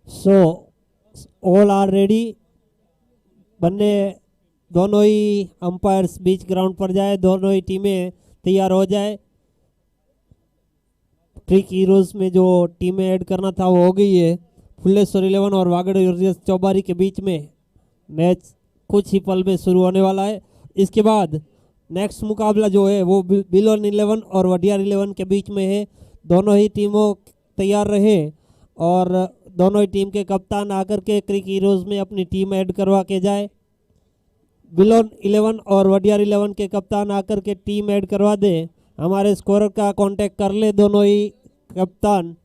So all are ready. बन्ने दोनों ही umpires बीच ground पर जाए, दोनों ही टीमें तैयार हो जाए। ट्रिक हीरोज में जो टीमें ऐड करना था वो हो गई है। फुलेश्वर 11 और वागड़ वर्सेस चौबारी के बीच में मैच कुछ ही पल में शुरू होने वाला है। इसके बाद नेक्स्ट मुकाबला जो है वो बिलोन 11 और वडियार 11 के बीच में है। दोनों ही टीमों तैयार रहे और दोनों ही टीम के कप्तान आकर के क्रिक हीरोज में अपनी टीम ऐड करवा के जाए। बिलोन 11 और वडियार 11 के कप्तान आकर के टीम ऐड करवा दे। हमारे स्कोरर का कांटेक्ट कर ले दोनों ही कप्तान।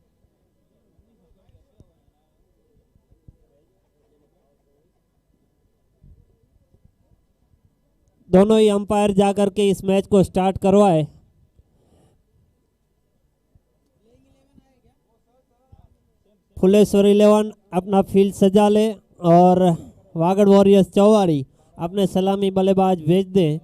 दोनों ही अंपायर जाकर के इस मैच को स्टार्ट करवाए। फुलेश्वर 11 अपना फील्ड सजा ले और वागड़ वॉरियर्स चौवारी अपने सलामी बल्लेबाज भेज दें।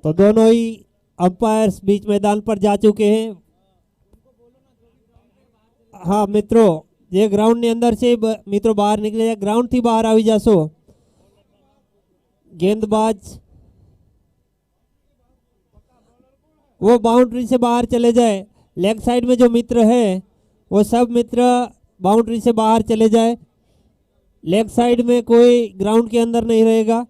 तो दोनों ही अंपायर्स बीच मैदान पर जा चुके हैं। हाँ मित्रों, ये ग्राउंड ની અંદર છે મિત્રો બહાર નીકળી જાય, ગ્રાઉન્ડ થી બહાર આવી જાશો। गेंदबाज वो बाउंड्री से बाहर चले जाए। लेग साइड में जो मित्र है वो सब मित्र बाउंड्री से बाहर चले जाए। लेग साइड में कोई ग्राउंड के अंदर नहीं रहेगा।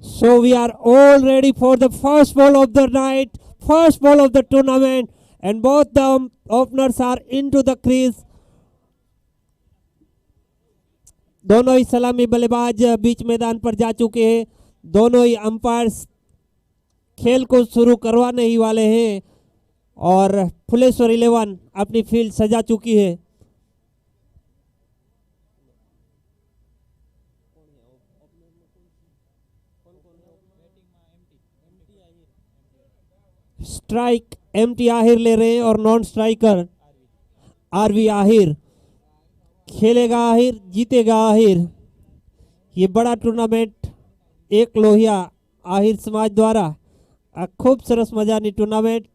So we are all ready for the first ball of the night, first ball of the tournament, and both the openers are into the crease. दोनों ही सलामी बल्लेबाज बीच मैदान पर जा चुके हैं। दोनों ही अंपायर्स खेल को शुरू करवाने ही वाले हैं और फुलेश्वर 11 अपनी फील्ड सजा चुकी है। स्ट्राइक एमटी आहिर ले रहे हैं और नॉन स्ट्राइकर आरवी आहिर। खेलेगा आहिर, जीतेगा आहिर। ये बड़ा टूर्नामेंट एक लोहिया आहिर समाज द्वारा खूब सरस मजानी टूर्नामेंट।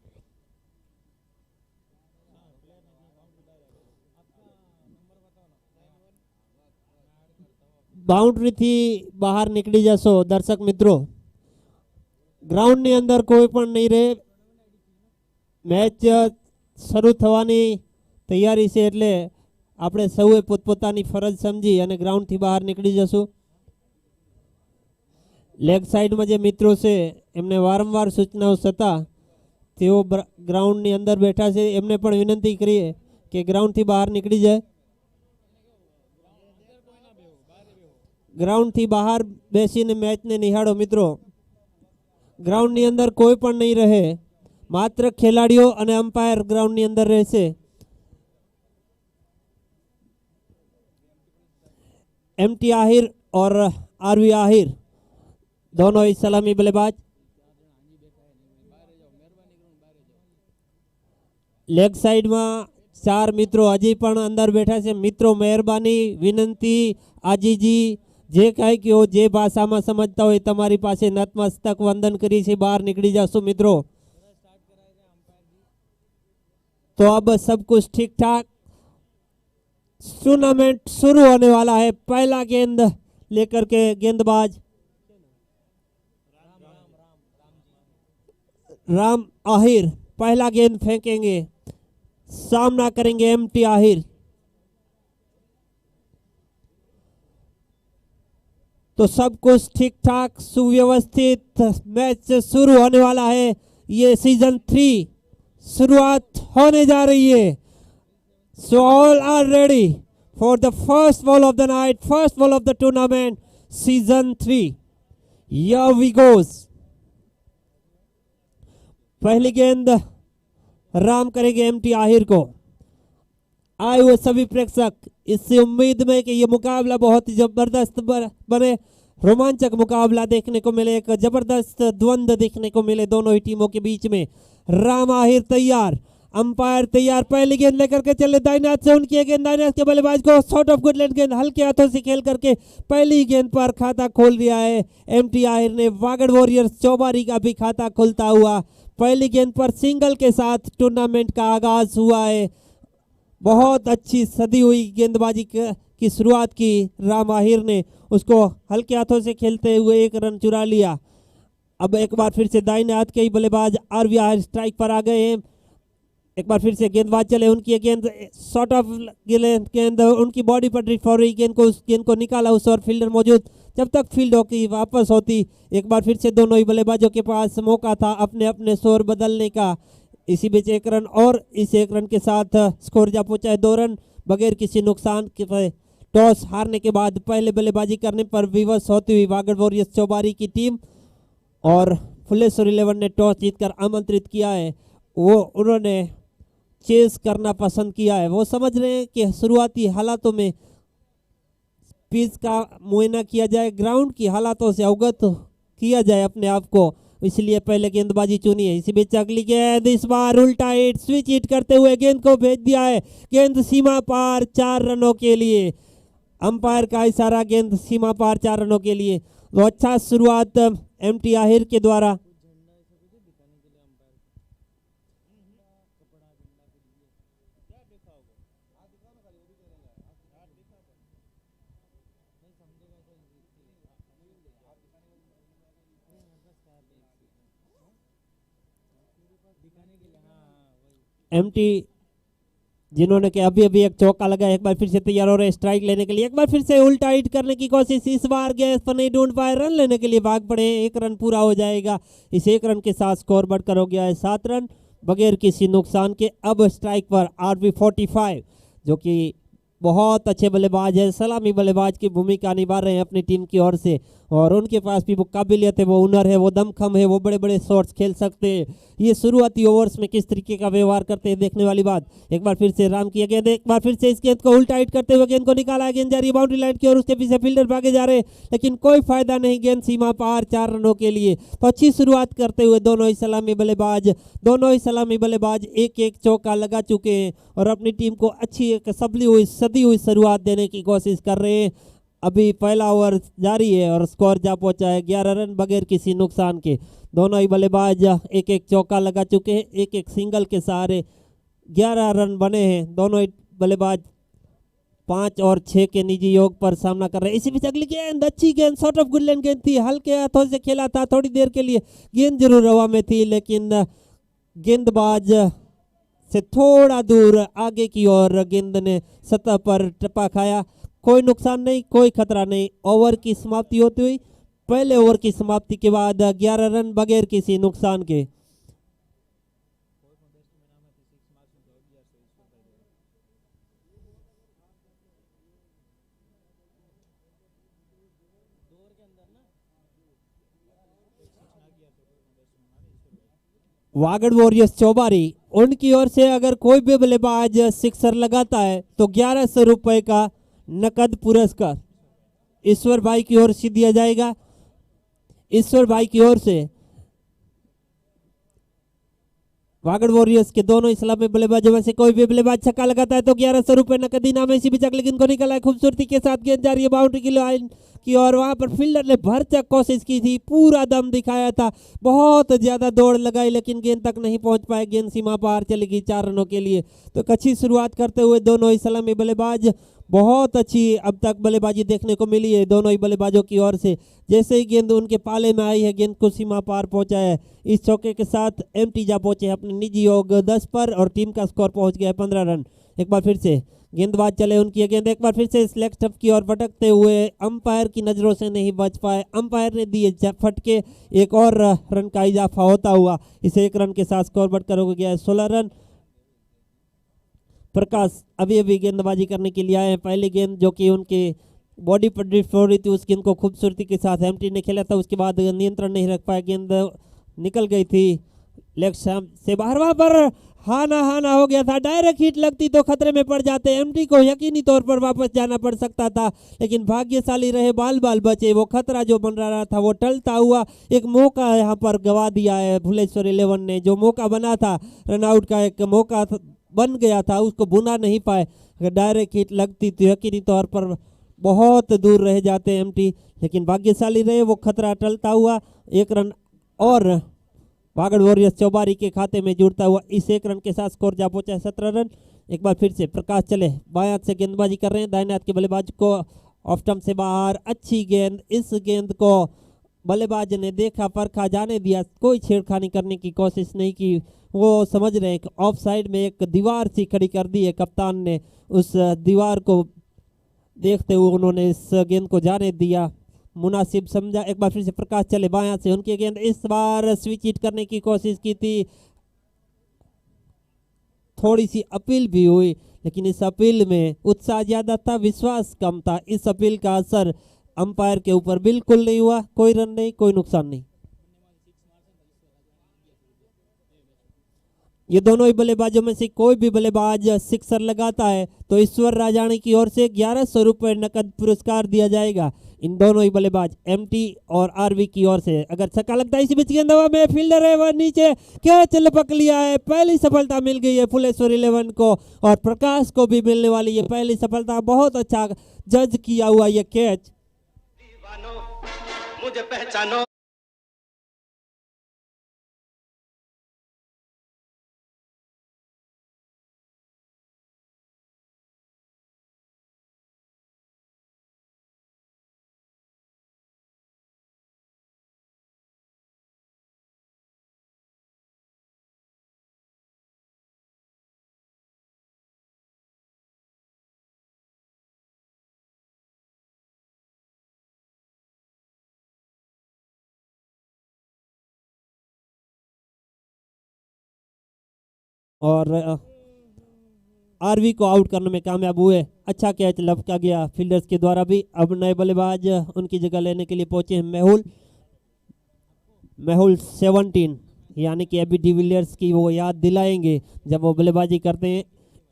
बाउंड्री थी બહાર નીકળી જશો દર્શક મિત્રો। ગ્રાઉન્ડ ની અંદર કોઈ પણ નહીં રહે। મેચ શરૂ થવાની તૈયારી છે એટલે આપણે સૌએ પોતપોતાની ફરજ સમજી અને ગ્રાઉન્ડથી બહાર નીકળી જશું। લેગ સાઈડમાં જે મિત્રો છે એમને વારંવાર સૂચનાઓ છતાં તેઓ ગ્રાઉન્ડની અંદર બેઠા છે, એમને પણ વિનંતી કરીએ કે ગ્રાઉન્ડથી બહાર નીકળી જાય। ગ્રાઉન્ડથી બહાર બેસીને મેચને નિહાળો મિત્રો। ગ્રાઉન્ડની અંદર કોઈ પણ નહીં રહે, मात्र खिलाड़ियों અને अंपायर ग्राउंड ની અંદર રહેશે। एमटी आहिर और आरवी आहिर दोनों ही सलामी बल्लेबाज। लेग साइड में 4 मित्रों हजी पण अंदर बैठा है। मित्रों मेहरबानी विनंती आजीजी જે કાંઈ કહો જે ભાષામાં સમજતા હોય તમારી પાસે નતમસ્તક વંદન કરી છે બહાર निकली जासो मित्रों। तो अब सब कुछ ठीक ठाक, टूर्नामेंट शुरू होने वाला है। पहला गेंद लेकर के गेंदबाज राम आहिर पहला गेंद फेंकेंगे, सामना करेंगे एमटी आहिर। तो सब कुछ ठीक ठाक सुव्यवस्थित मैच शुरू होने वाला है। ये सीजन 3 शुरुआत होने जा रही है। So all are ready for the first ball of the night, first ball of the tournament season 3। Here we goes. पहली गेंद राम करेंगे एमटी आहिर को। आए हुए सभी प्रेक्षक इससे उम्मीद में कि ये मुकाबला बहुत ही जबरदस्त बने, रोमांचक मुकाबला देखने को मिले, एक जबरदस्त द्वंद्व देखने को मिले दोनों ही टीमों के बीच में। राम आहिर तैयार, अंपायर तैयार। पहली गेंद लेकर के चले दाहिने हाथ से उनकी गेंद, दाहिने हाथ के बल्लेबाज को शॉट ऑफ गुड लेंथ गेंद हल्के हाथों से खेल करके पहली गेंद पर खाता खोल दिया है एमटी आहिर ने। वागड़ वॉरियर्स चौबारी का भी खाता खुलता हुआ पहली गेंद पर सिंगल के साथ टूर्नामेंट का आगाज हुआ है। बहुत अच्छी सदी हुई गेंदबाजी की शुरुआत की राम आहिर ने, उसको हल्के हाथों से खेलते हुए एक रन चुरा लिया। अब एक बार फिर से दाहिने हाथ के ही बल्लेबाज आरवी आहिर स्ट्राइक पर आ गए हैं। एक बार फिर से गेंदबाज चले, उनकी गेंद शॉट ऑफ गेंद उनकी बॉडी पर ड्रिफ्ट हो रही गेंद को, उस गेंद को निकाला उस और फील्डर मौजूद। जब तक फील्ड होकी वापस होती, एक बार फिर से दोनों ही बल्लेबाजों के पास मौका था अपने अपने स्कोर बदलने का। इसी बीच एक रन और इस एक रन के साथ स्कोर जा पहुंचा है 2 रन बगैर किसी नुकसान के। टॉस हारने के बाद पहले बल्लेबाजी करने पर विवश होती हुई वागड़ वॉरियर्स चौबारी की टीम और फुलेश्वर 11 ने टॉस जीतकर आमंत्रित किया है। वो उन्होंने चेस करना पसंद किया है। वो समझ रहे हैं कि शुरुआती हालातों में पिच का मुआयना किया जाए, ग्राउंड की हालातों से अवगत किया जाए अपने आप को, इसलिए पहले गेंदबाजी चुनी है। इसी बीच अगली गेंद इस बार उल्टा हिट, स्विच हिट करते हुए गेंद को भेज दिया है। गेंद सीमा पार 4 रनों के लिए। अंपायर का इशारा, गेंद सीमा पार 4 रनों के लिए। तो अच्छा शुरुआत एमटी आहिर के द्वारा। एमटी जिन्होंने कि अभी अभी एक चौका लगा, एक बार फिर से तैयार हो रहे स्ट्राइक लेने के लिए। एक बार फिर से उल्टा हिट करने की कोशिश, इस बार गैस पर नहीं ढूंढ पाए, रन लेने के लिए भाग पड़े। 1 रन पूरा हो जाएगा। इस 1 रन के साथ स्कोर बढ़कर हो गया है 7 रन बगैर किसी नुकसान के। अब स्ट्राइक पर आरवी 45 जो कि बहुत अच्छे बल्लेबाज है, सलामी बल्लेबाज की भूमिका निभा रहे हैं अपनी टीम की ओर से, और उनके पास भी वो काबिलियत है, वो हुनर है, वो दमखम है, वो बड़े बड़े शॉट्स खेल सकते हैं। ये शुरुआती ओवर्स में किस तरीके का व्यवहार करते हैं देखने वाली बात। एक बार फिर से राम की गेंद, एक बार फिर से इस गेंद को उल्टा हिट करते हुए गेंद को निकाला, गेंद जा रही है बाउंड्री लाइन की और उसके पीछे फील्डर भागे जा रहे हैं, लेकिन कोई फायदा नहीं, गेंद सीमा पार 4 रनों के लिए। तो अच्छी शुरुआत करते हुए दोनों ही सलामी बल्लेबाज एक एक चौका लगा चुके हैं और अपनी टीम को अच्छी एक सदी हुई शुरुआत देने की कोशिश कर रहे हैं। अभी पहला ओवर जारी है और स्कोर जा पहुंचा है 11 रन बगैर किसी नुकसान के। दोनों ही बल्लेबाज एक एक चौका लगा चुके हैं, एक एक सिंगल के सहारे 11 रन बने हैं। दोनों ही बल्लेबाज 5 और 6 के निजी योग पर सामना कर रहे हैं। इसी बीच अगली गेंद, अच्छी गेंद, शॉट ऑफ गुड लेंथ गेंद थी, हल्के हाथों से खेला था थोड़ी देर के लिए, गेंद जरूर हवा में थी लेकिन गेंदबाज से थोड़ा दूर आगे की ओर गेंद ने सतह पर टप्पा खाया। कोई नुकसान नहीं, कोई खतरा नहीं। ओवर की समाप्ति होती हुई, पहले ओवर की समाप्ति के बाद 11 रन बगैर किसी नुकसान के। वागड़ वॉरियर्स चौबारी, उनकी ओर से अगर कोई भी बल्लेबाज सिक्सर लगाता है तो 1100 रुपए का नकद पुरस्कार ईश्वर भाई की ओर से दिया जाएगा। ईश्वर भाई की ओर से वागड़ वॉरियर्स के दोनों इस्लामी बल्लेबाजों में से कोई भी बल्लेबाज छक्का लगाता है तो 1100 रुपए नकद इनाम है। इसी बीच अगले गेंद को निकाला है खूबसूरती के साथ, गेंद जा रही है बाउंड्री की लाइन की ओर। वहां पर फील्डर ने भरचक कोशिश की थी, पूरा दम दिखाया था, बहुत ज्यादा दौड़ लगाई, लेकिन गेंद तक नहीं पहुंच पाए। गेंद सीमा पार चली गई 4 रनों के लिए। तो एक अच्छी शुरुआत करते हुए दोनों ही सलामी बल्लेबाज, बहुत अच्छी अब तक बल्लेबाजी देखने को मिली है दोनों ही बल्लेबाजों की ओर से। जैसे ही गेंद उनके पाले में आई है, गेंद को सीमा पार पहुंचा है। इस चौके के साथ एमटी जा पहुंचे अपने निजी योग 10 पर और टीम का स्कोर पहुंच गया है 15 रन। एक बार फिर से गेंदबाज चले, उनकी गेंद एक बार फिर से स्लेग स्टंप की ओर भटकते हुए अंपायर की नजरों से नहीं बच पाए। अंपायर ने दिए फटके, एक और रन का इजाफा होता हुआ इसे 1 रन के साथ स्कोर बढ़कर हो गया है 16 रन। प्रकाश अभी अभी गेंदबाजी करने के लिए आए हैं। पहली गेंद जो कि उनके बॉडी पर ड्रिफ्ट हो रही थी, उस गेंद को खूबसूरती के साथ एमटी ने खेला था। उसके बाद नियंत्रण नहीं रख पाया, गेंद निकल गई थी लेग स्टंप से बाहर। वहां पर हाना हाना हो गया था, डायरेक्ट हिट लगती तो खतरे में पड़ जाते। एमटी को यकीनी तौर पर वापस जाना पड़ सकता था, लेकिन भाग्यशाली रहे, बाल बाल बचे। वो खतरा जो बन रहा था वो टलता हुआ एक मौका यहाँ पर गवा दिया है भुवनेश्वर 11 ने। जो मौका बना था रनआउट का, एक मौका बन गया था, उसको बुना नहीं पाए। अगर डायरेक्ट हिट लगती तो यकीनी तौर पर बहुत दूर रह जाते एमटी, लेकिन भाग्यशाली रहे, वो खतरा टलता हुआ 1 रन और वागड़ वॉरियर्स चौबारी के खाते में जुड़ता हुआ इस 1 रन के साथ स्कोर जा पहुंचा है 17 रन। एक बार फिर से प्रकाश चले, बाएं हाथ से गेंदबाजी कर रहे हैं, दाहिने हाथ के बल्लेबाज को ऑफ स्टंप से बाहर। अच्छी गेंद, इस गेंद को बल्लेबाज ने देखा, परखा, जाने दिया, कोई छेड़खानी करने की कोशिश नहीं की। वो समझ रहे हैं कि ऑफ साइड में एक दीवार सी खड़ी कर दी है कप्तान ने, उस दीवार को देखते हुए उन्होंने इस गेंद को जाने दिया, मुनासिब समझा। एक बार फिर से प्रकाश चले, बायां से उनकी गेंद, इस बार स्विच हिट करने की कोशिश की थी, थोड़ी सी अपील भी हुई, लेकिन इस अपील में उत्साह ज्यादा था, विश्वास कम था। इस अपील का असर अंपायर के ऊपर बिल्कुल नहीं हुआ, कोई रन नहीं, कोई नुकसान नहीं। ये दोनों ही बल्लेबाजों में से कोई भी बल्लेबाज सिक्सर लगाता है तो ईश्वर राजाणी की ओर से 1100 रुपए नकद पुरस्कार दिया जाएगा। इन दोनों ही बल्लेबाज एमटी और आरवी की ओर से। अगर छक्का लगता है इसी बीच गेंद हवा में, फील्डर है वह नीचे, कैच लपक लिया है। पहली सफलता मिल गई है भुवनेश्वर 11 को और प्रकाश को भी मिलने वाली है पहली सफलता। बहुत अच्छा जज किया हुआ ये कैच। मुझे पहचानो। और आरवी को आउट करने में कामयाब हुए। अच्छा कैच लपका गया फील्डर्स के द्वारा भी। अब नए बल्लेबाज उनकी जगह लेने के लिए पहुंचे हैं मेहुल 17, यानी कि एबी डिविलियर्स की वो याद दिलाएंगे जब वो बल्लेबाजी करते हैं।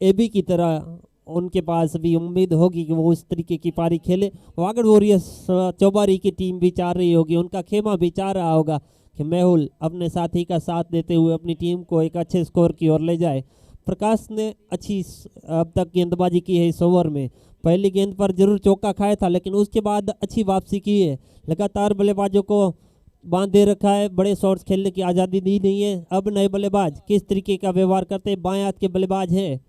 एबी की तरह उनके पास भी उम्मीद होगी कि वो उस तरीके की पारी खेले। वागड़ वॉरियर्स चौबारी की टीम भी चाह रही होगी, उनका खेमा भी चाह रहा होगा कि मेहुल अपने साथी का साथ देते हुए अपनी टीम को एक अच्छे स्कोर की ओर ले जाए। प्रकाश ने अच्छी अब तक गेंदबाजी की है इस ओवर में। पहली गेंद पर जरूर चौका खाया था, लेकिन उसके बाद अच्छी वापसी की है। लगातार बल्लेबाजों को बांध दे रखा है, बड़े शॉट्स खेलने की आज़ादी दी नहीं है। अब नए बल्लेबाज किस तरीके का व्यवहार करते हैं। बाएं हाथ के बल्लेबाज है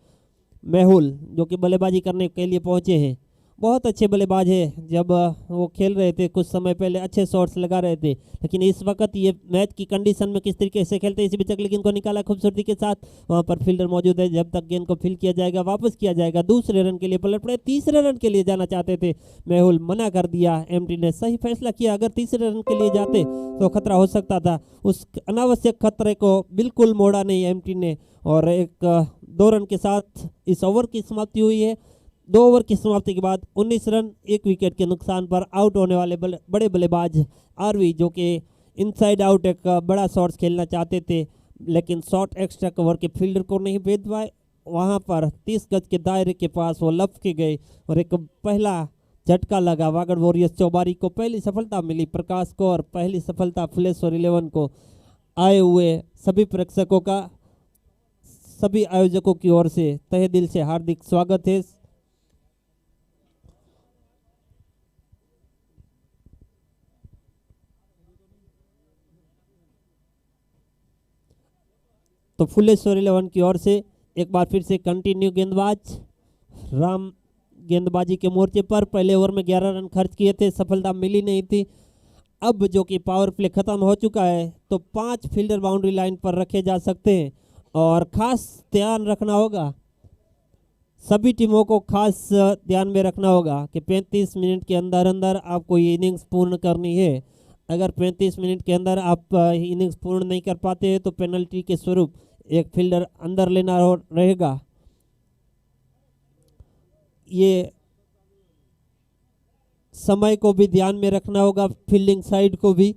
मेहुल, जो कि बल्लेबाजी करने के लिए पहुंचे हैं। बहुत अच्छे बल्लेबाज है, जब वो खेल रहे थे कुछ समय पहले अच्छे शॉट्स लगा रहे थे, लेकिन इस वक्त ये मैच की कंडीशन में किस तरीके से खेलते हैं। इसी बीच अगली गेंद को निकाला खूबसूरती के साथ, वहां पर फील्डर मौजूद है। जब तक गेंद को फील किया जाएगा, वापस किया जाएगा, दूसरे रन के लिए पलट पड़े। तीसरे रन के लिए जाना चाहते थे मेहुल, मना कर दिया एमटी ने। सही फैसला किया, अगर तीसरे रन के लिए जाते तो खतरा हो सकता था। उस अनावश्यक खतरे को बिल्कुल मोड़ा नहीं एमटी ने और एक 2 रन के साथ इस ओवर की समाप्ति हुई है। 2 ओवर की समाप्ति के बाद 19 रन 1 विकेट के नुकसान पर आउट होने वाले बड़े बल्लेबाज आरवी, जो कि इनसाइड आउट एक बड़ा शॉट्स खेलना चाहते थे, लेकिन शॉट एक्स्ट्रा कवर के फील्डर को नहीं भेज पाए। वहां पर 30 गज के दायरे के पास वो लपके गए और एक पहला झटका लगा। वागड़ वॉरियर्स चौबारी को पहली सफलता मिली, प्रकाश को, और पहली सफलता भुवनेश्वर 11 को। आए हुए सभी प्रेक्षकों का, सभी आयोजकों की ओर से तहे दिल से हार्दिक स्वागत है। तो फुलेश्वर 11 की ओर से एक बार फिर से कंटिन्यू गेंदबाज राम गेंदबाजी के मोर्चे पर पहले ओवर में 11 रन खर्च किए थे, सफलता मिली नहीं थी। अब जो कि पावर प्ले खत्म हो चुका है तो 5 फील्डर बाउंड्री लाइन पर रखे जा सकते हैं और खास ध्यान रखना होगा, सभी टीमों को खास ध्यान में रखना होगा कि 35 मिनट के अंदर अंदर आपको ये इनिंग्स पूर्ण करनी है। अगर 35 मिनट के अंदर आप इनिंग्स पूर्ण नहीं कर पाते हैं तो पेनल्टी के स्वरूप एक फील्डर अंदर लेना रहेगा। ये समय को भी ध्यान में रखना होगा, फील्डिंग साइड को भी।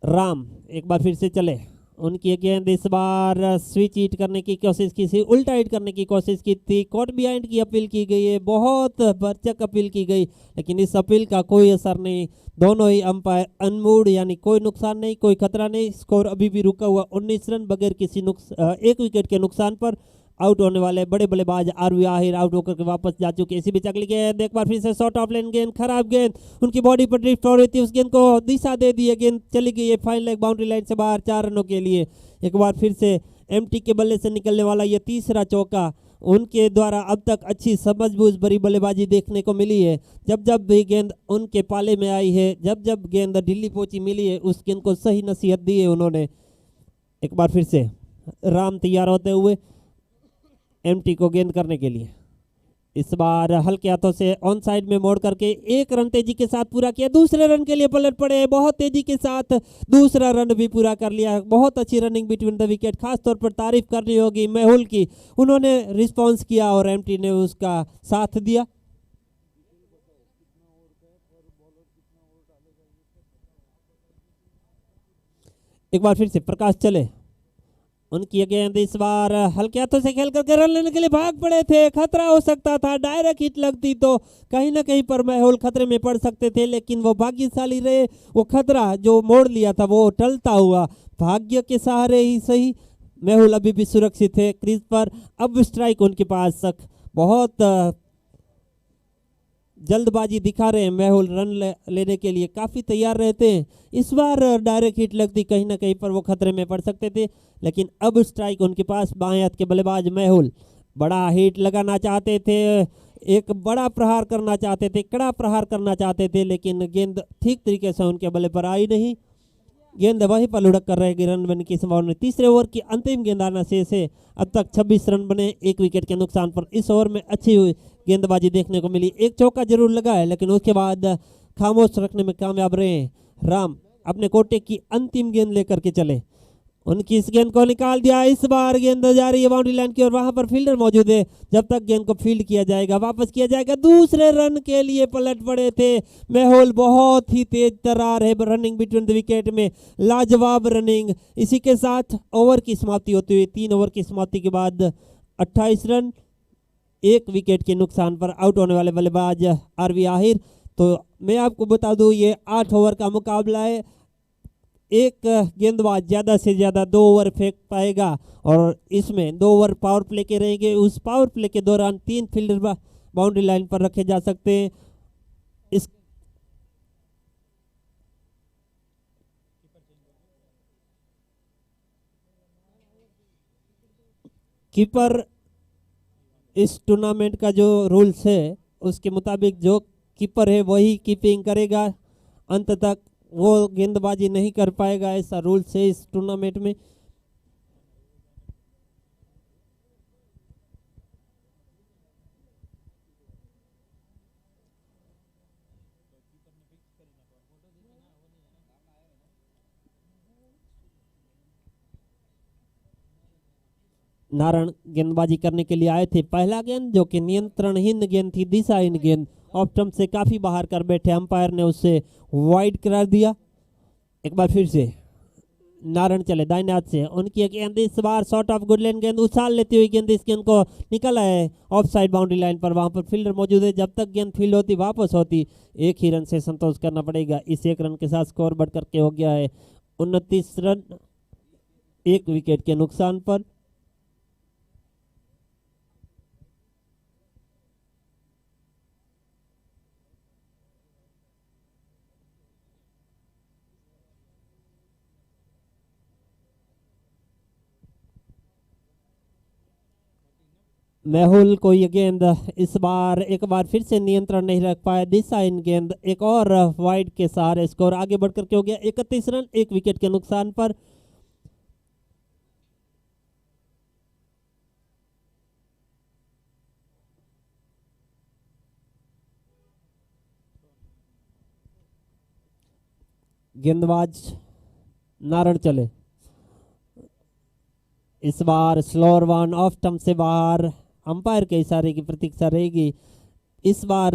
राम एक बार फिर से चले, उनकी गेंद इस बार स्विच हिट करने की कोशिश की थी, उल्टा हिट करने की कोशिश की थी, कॉट बिहाइंड की अपील की गई है, बहुत भरचक अपील की गई, लेकिन इस अपील का कोई असर नहीं। दोनों ही अंपायर अनमूड, यानी कोई नुकसान नहीं, कोई खतरा नहीं। स्कोर अभी भी रुका हुआ 19 रन बगैर किसी एक विकेट के नुकसान पर। आउट होने वाले बड़े बल्लेबाज आरवी आहिर आउट होकर के वापस जा चुके। इसी बीच अगली गेंद एक बार फिर से शॉर्ट ऑफ लेन गेंद, खराब गेंद, उनकी बॉडी पर ड्रिफ्ट हो रही थी, उस गेंद को दिशा दे दी है, गेंद चली गई है फाइन लेग बाउंड्री लाइन से बाहर 4 रनों के लिए। एक बार फिर से एमटी के बल्ले से निकलने वाला ये तीसरा चौका, उनके द्वारा अब तक अच्छी समझबूझ भरी बल्लेबाजी देखने को मिली है। जब जब भी गेंद उनके पाले में आई है, जब जब गेंद ढीली पोची मिली है, उस गेंद को सही नसीहत दी है उन्होंने। एक बार फिर से राम तैयार होते हुए एमटी को गेंद करने के लिए, इस बार हल्के हाथों से ऑन साइड में मोड़ करके 1 रन तेजी के साथ पूरा किया, दूसरे रन के लिए पलट पड़े, बहुत तेजी के साथ दूसरा रन भी पूरा कर लिया। बहुत अच्छी रनिंग बिटवीन द विकेट, खास तौर पर तारीफ करनी होगी मेहुल की, उन्होंने रिस्पांस किया और एमटी ने उसका साथ दिया। एक बार फिर से प्रकाश चले, उनकी गेंद इस बार हल्के हाथों से खेल करके रन लेने के लिए भाग पड़े थे, खतरा हो सकता था, डायरेक्ट हिट लगती तो कहीं ना कहीं पर मेहुल खतरे में पड़ सकते थे, लेकिन वो भाग्यशाली रहे। वो खतरा जो मोड़ लिया था वो टलता हुआ, भाग्य के सहारे ही सही, मेहुल अभी भी सुरक्षित है क्रीज पर। अब स्ट्राइक उनके पास, बहुत जल्दबाजी दिखा रहे हैं मेहुल, रन लेने के लिए काफ़ी तैयार रहते हैं। इस बार डायरेक्ट हिट लगती कहीं ना कहीं पर वो खतरे में पड़ सकते थे, लेकिन अब स्ट्राइक उनके पास। बाएं हाथ के बल्लेबाज मेहुल बड़ा हिट लगाना चाहते थे, एक बड़ा प्रहार करना चाहते थे, कड़ा प्रहार करना चाहते थे, लेकिन गेंद ठीक तरीके से उनके बल्ले पर आई नहीं, गेंद वहीं पर लुढ़क कर रहेगी, रन बनने की संभावना। तीसरे ओवर की अंतिम गेंद आना शेष है, अब तक 26 रन बने 1 विकेट के नुकसान पर। इस ओवर में अच्छी हुई गेंदबाजी देखने को मिली, एक चौका जरूर लगा है, लेकिन उसके बाद खामोश रखने में कामयाब रहे। राम अपने कोटे की अंतिम गेंद लेकर के चले, उनकी इस गेंद को निकाल दिया, इस बार गेंद जा रही है बाउंड्री लाइन की और वहां पर फील्डर मौजूद है, जब तक गेंद को फील्ड किया जाएगा, वापस किया जाएगा। दूसरे रन के लिए पलट पड़े थे मेहुल, बहुत ही तेज तरार है रनिंग बिटवीन द विकेट में, लाजवाब रनिंग। इसी के साथ ओवर की समाप्ति होती हुई 3 ओवर की समाप्ति के बाद 28 रन 1 विकेट के नुकसान पर आउट होने वाले बल्लेबाज आरवी आहिर। तो मैं आपको बता दूं ये 8 ओवर का मुकाबला है, एक गेंदबाज ज्यादा से ज्यादा 2 ओवर फेंक पाएगा और इसमें 2 ओवर पावर प्ले के रहेंगे। उस पावर प्ले के दौरान 3 फील्डर बाउंड्री लाइन पर रखे जा सकते हैं। इस कीपर, इस टूर्नामेंट का जो रूल्स है उसके मुताबिक जो कीपर है वही कीपिंग करेगा, अंत तक वो गेंदबाजी नहीं कर पाएगा, ऐसा रूल्स है इस टूर्नामेंट में। नारायण गेंदबाजी करने के लिए आए थे, पहला गेंद जो कि नियंत्रणहीन गेंद थी, दिशाहीन गेंद, ऑफ स्टंप से काफी बाहर कर बैठे अंपायर ने उसे वाइड करार दिया। एक बार फिर से नारायण चले दाहिने हाथ से, उनकी एक गेंद इस बार शॉर्ट ऑफ गुड लेन गेंद, उछाल लेती हुई गेंद, इस गेंद को निकला है ऑफ साइड बाउंड्री लाइन पर, वहां पर फील्डर मौजूद है, जब तक गेंद फील्ड होती वापस होती 1 ही रन से संतोष करना पड़ेगा। इस 1 रन के साथ स्कोर बढ़ करके हो गया है 29 रन 1 विकेट के नुकसान पर। मेहुल को ये गेंद इस बार एक बार फिर से नियंत्रण नहीं रख पाया, दिशा इन गेंद एक और वाइड के सहारे स्कोर आगे बढ़कर के हो गया 31 रन, 1 विकेट के नुकसान पर। गेंदबाज नारण चले, इस बार स्लोअर वन ऑफ स्टंप से बाहर, अंपायर के इशारे की प्रतीक्षा रहेगी। इस बार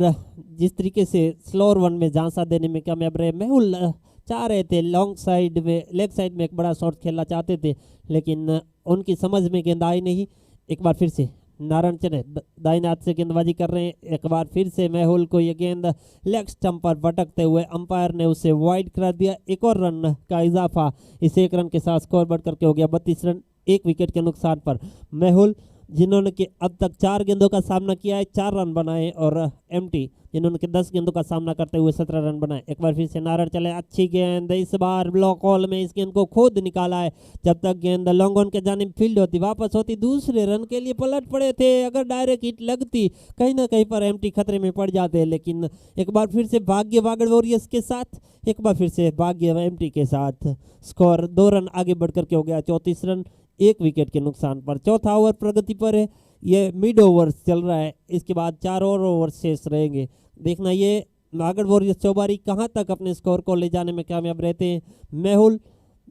जिस तरीके से स्लोअर वन में झांसा देने में कामयाब रहे, मेहुल चाह रहे थे लॉन्ग साइड में, लेग साइड में एक बड़ा शॉट खेलना चाहते थे, लेकिन उनकी समझ में गेंद आई नहीं। एक बार फिर से नारायण चने दाहिने हाथ से गेंदबाजी कर रहे हैं, एक बार फिर से मेहुल को ये गेंद लेग स्टंप पर भटकते हुए अंपायर ने उसे वाइड करा दिया। एक और रन का इजाफा, इस 1 रन के साथ स्कोर बढ़ करके हो गया 32 रन, 1 विकेट के नुकसान पर। मेहुल जिन्होंने कि अब तक 4 गेंदों का सामना किया है, 4 रन बनाए, और एमटी जिन्होंने कि 10 गेंदों का सामना करते हुए 17 रन बनाए। एक बार फिर से नारायण चले, अच्छी गेंद इस बार ब्लॉक हॉल में, इस गेंद को खुद निकाला है। जब तक गेंद लॉन्ग ऑन के जानिब फील्ड होती, वापस होती, दूसरे रन के लिए पलट पड़े थे। अगर डायरेक्ट हिट लगती कहीं ना कहीं पर एमटी खतरे में पड़ जाते, लेकिन एक बार फिर से भाग्य वागड़ वॉरियर्स के साथ, एक बार फिर से भाग्य एमटी के साथ। स्कोर 2 रन आगे बढ़कर के हो गया 34 रन, 1 विकेट के नुकसान पर। चौथा ओवर प्रगति पर है, ये मिड ओवर्स चल रहा है, इसके बाद 4 और ओवर शेष रहेंगे। देखना ये वागड़ वॉरियर्स चौबारी कहां तक अपने स्कोर को ले जाने में कामयाब रहते हैं। मेहुल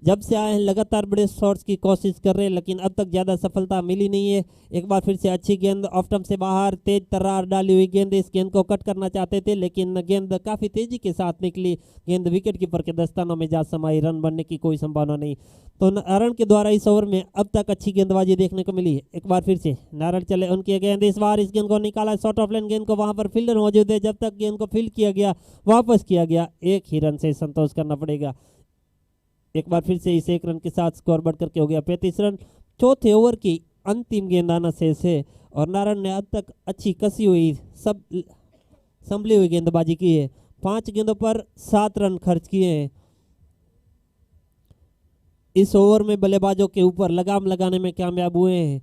जब से आए हैं लगातार बड़े शॉट्स की कोशिश कर रहे हैं, लेकिन अब तक ज़्यादा सफलता मिली नहीं है। एक बार फिर से अच्छी गेंद ऑफ स्टंप से बाहर, तेज तर्रार डाली हुई गेंद, इस गेंद को कट करना चाहते थे, लेकिन गेंद काफ़ी तेजी के साथ निकली, गेंद विकेट कीपर के दस्तानों में जा समाई, रन बनने की कोई संभावना नहीं। तो नारायण के द्वारा इस ओवर में अब तक अच्छी गेंदबाजी देखने को मिली है। एक बार फिर से नारायण चले, उनकी गेंद इस बार, इस गेंद को निकाला शॉर्ट ऑफ लाइन, गेंद को वहां पर फील्डर मौजूद है, जब तक गेंद को फील्ड किया गया, वापस किया गया, 1 ही रन से संतोष करना पड़ेगा। एक बार फिर से इस 1 रन के साथ स्कोर बढ़ करके हो गया 35 रन। चौथे ओवर की अंतिम गेंद आना शेष है, और नारायण ने अब तक अच्छी कसी हुई, सब संभली हुई गेंदबाजी की है। 5 गेंदों पर 7 रन खर्च किए हैं। इस ओवर में बल्लेबाजों के ऊपर लगाम लगाने में कामयाब हुए हैं,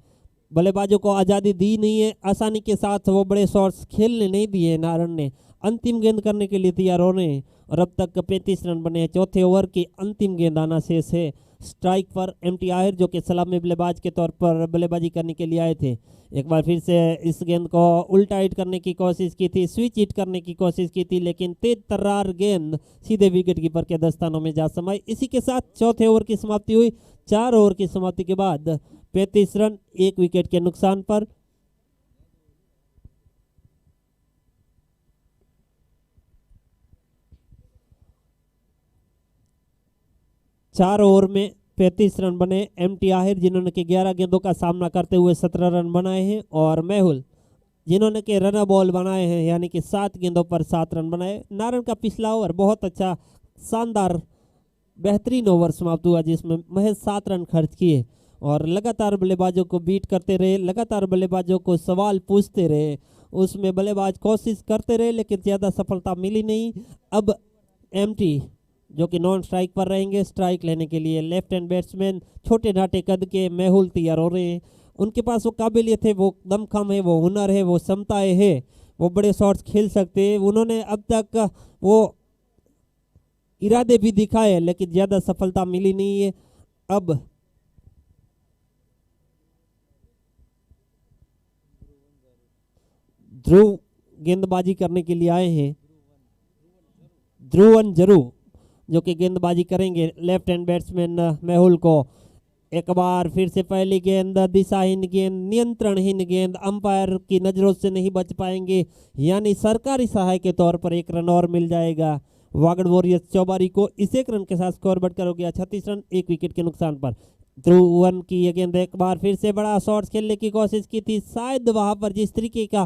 बल्लेबाजों को आज़ादी दी नहीं है, आसानी के साथ वो बड़े शॉट्स खेलने नहीं दिए। नारायण ने अंतिम गेंद करने के लिए तैयार हो रहे हैं, और अब तक 35 रन बने हैं। चौथे ओवर की अंतिम गेंद आना शेष है। स्ट्राइक पर एमटी आहिर, जो कि सलामी बल्लेबाज के तौर पर बल्लेबाजी करने के लिए आए थे, एक बार फिर से इस गेंद को उल्टा हिट करने की कोशिश की थी, स्विच हिट करने की कोशिश की थी, लेकिन तेज तर्रार गेंद सीधे विकेट कीपर के दस्तानों में जा समाई। इसी के साथ चौथे ओवर की समाप्ति हुई। 4 ओवर की समाप्ति के बाद 35 रन, 1 विकेट के नुकसान पर। चार ओवर में 35 रन बने। एमटी आहिर जिन्होंने कि 11 गेंदों का सामना करते हुए 17 रन बनाए हैं, और मेहुल जिन्होंने कि रन बॉल बनाए हैं, यानी कि 7 गेंदों पर 7 रन बनाए। नारायण का पिछला ओवर बहुत अच्छा, शानदार, बेहतरीन ओवर समाप्त हुआ, जिसमें महज 7 रन खर्च किए, और लगातार बल्लेबाजों को बीट करते रहे, लगातार बल्लेबाजों को सवाल पूछते रहे, उसमें बल्लेबाज कोशिश करते रहे, लेकिन ज़्यादा सफलता मिली नहीं। अब एमटी जो कि नॉन स्ट्राइक पर रहेंगे, स्ट्राइक लेने के लिए लेफ्ट हैंड बैट्समैन छोटे नाटे कद के मेहुल तैयार हो रहे हैं। उनके पास वो काबिलियत है, वो दमखम है, वो हुनर है, वो क्षमताएं है, वो बड़े शॉट्स खेल सकते हैं। उन्होंने अब तक वो इरादे भी दिखाए, लेकिन ज़्यादा सफलता मिली नहीं है। अब ध्रुव गेंदबाजी करने के लिए आए हैं, ध्रुवन जरूर, जो कि गेंदबाजी करेंगे लेफ्ट हैंड बैट्समैन मेहुल को। एक बार फिर से पहली गेंद दिशाहीन गेंद, नियंत्रणहीन गेंद, अंपायर की नज़रों से नहीं बच पाएंगे, यानी सरकारी सहाय के तौर पर 1 रन और मिल जाएगा वागड़ वॉरियर्स चौबारी को। इस 1 रन के साथ स्कोर बढ़कर हो गया 36 रन, 1 विकेट के नुकसान पर। ध्रुवन की ये गेंद, एक बार फिर से बड़ा शॉट्स खेलने की कोशिश की थी, शायद वहां पर जिस तरीके का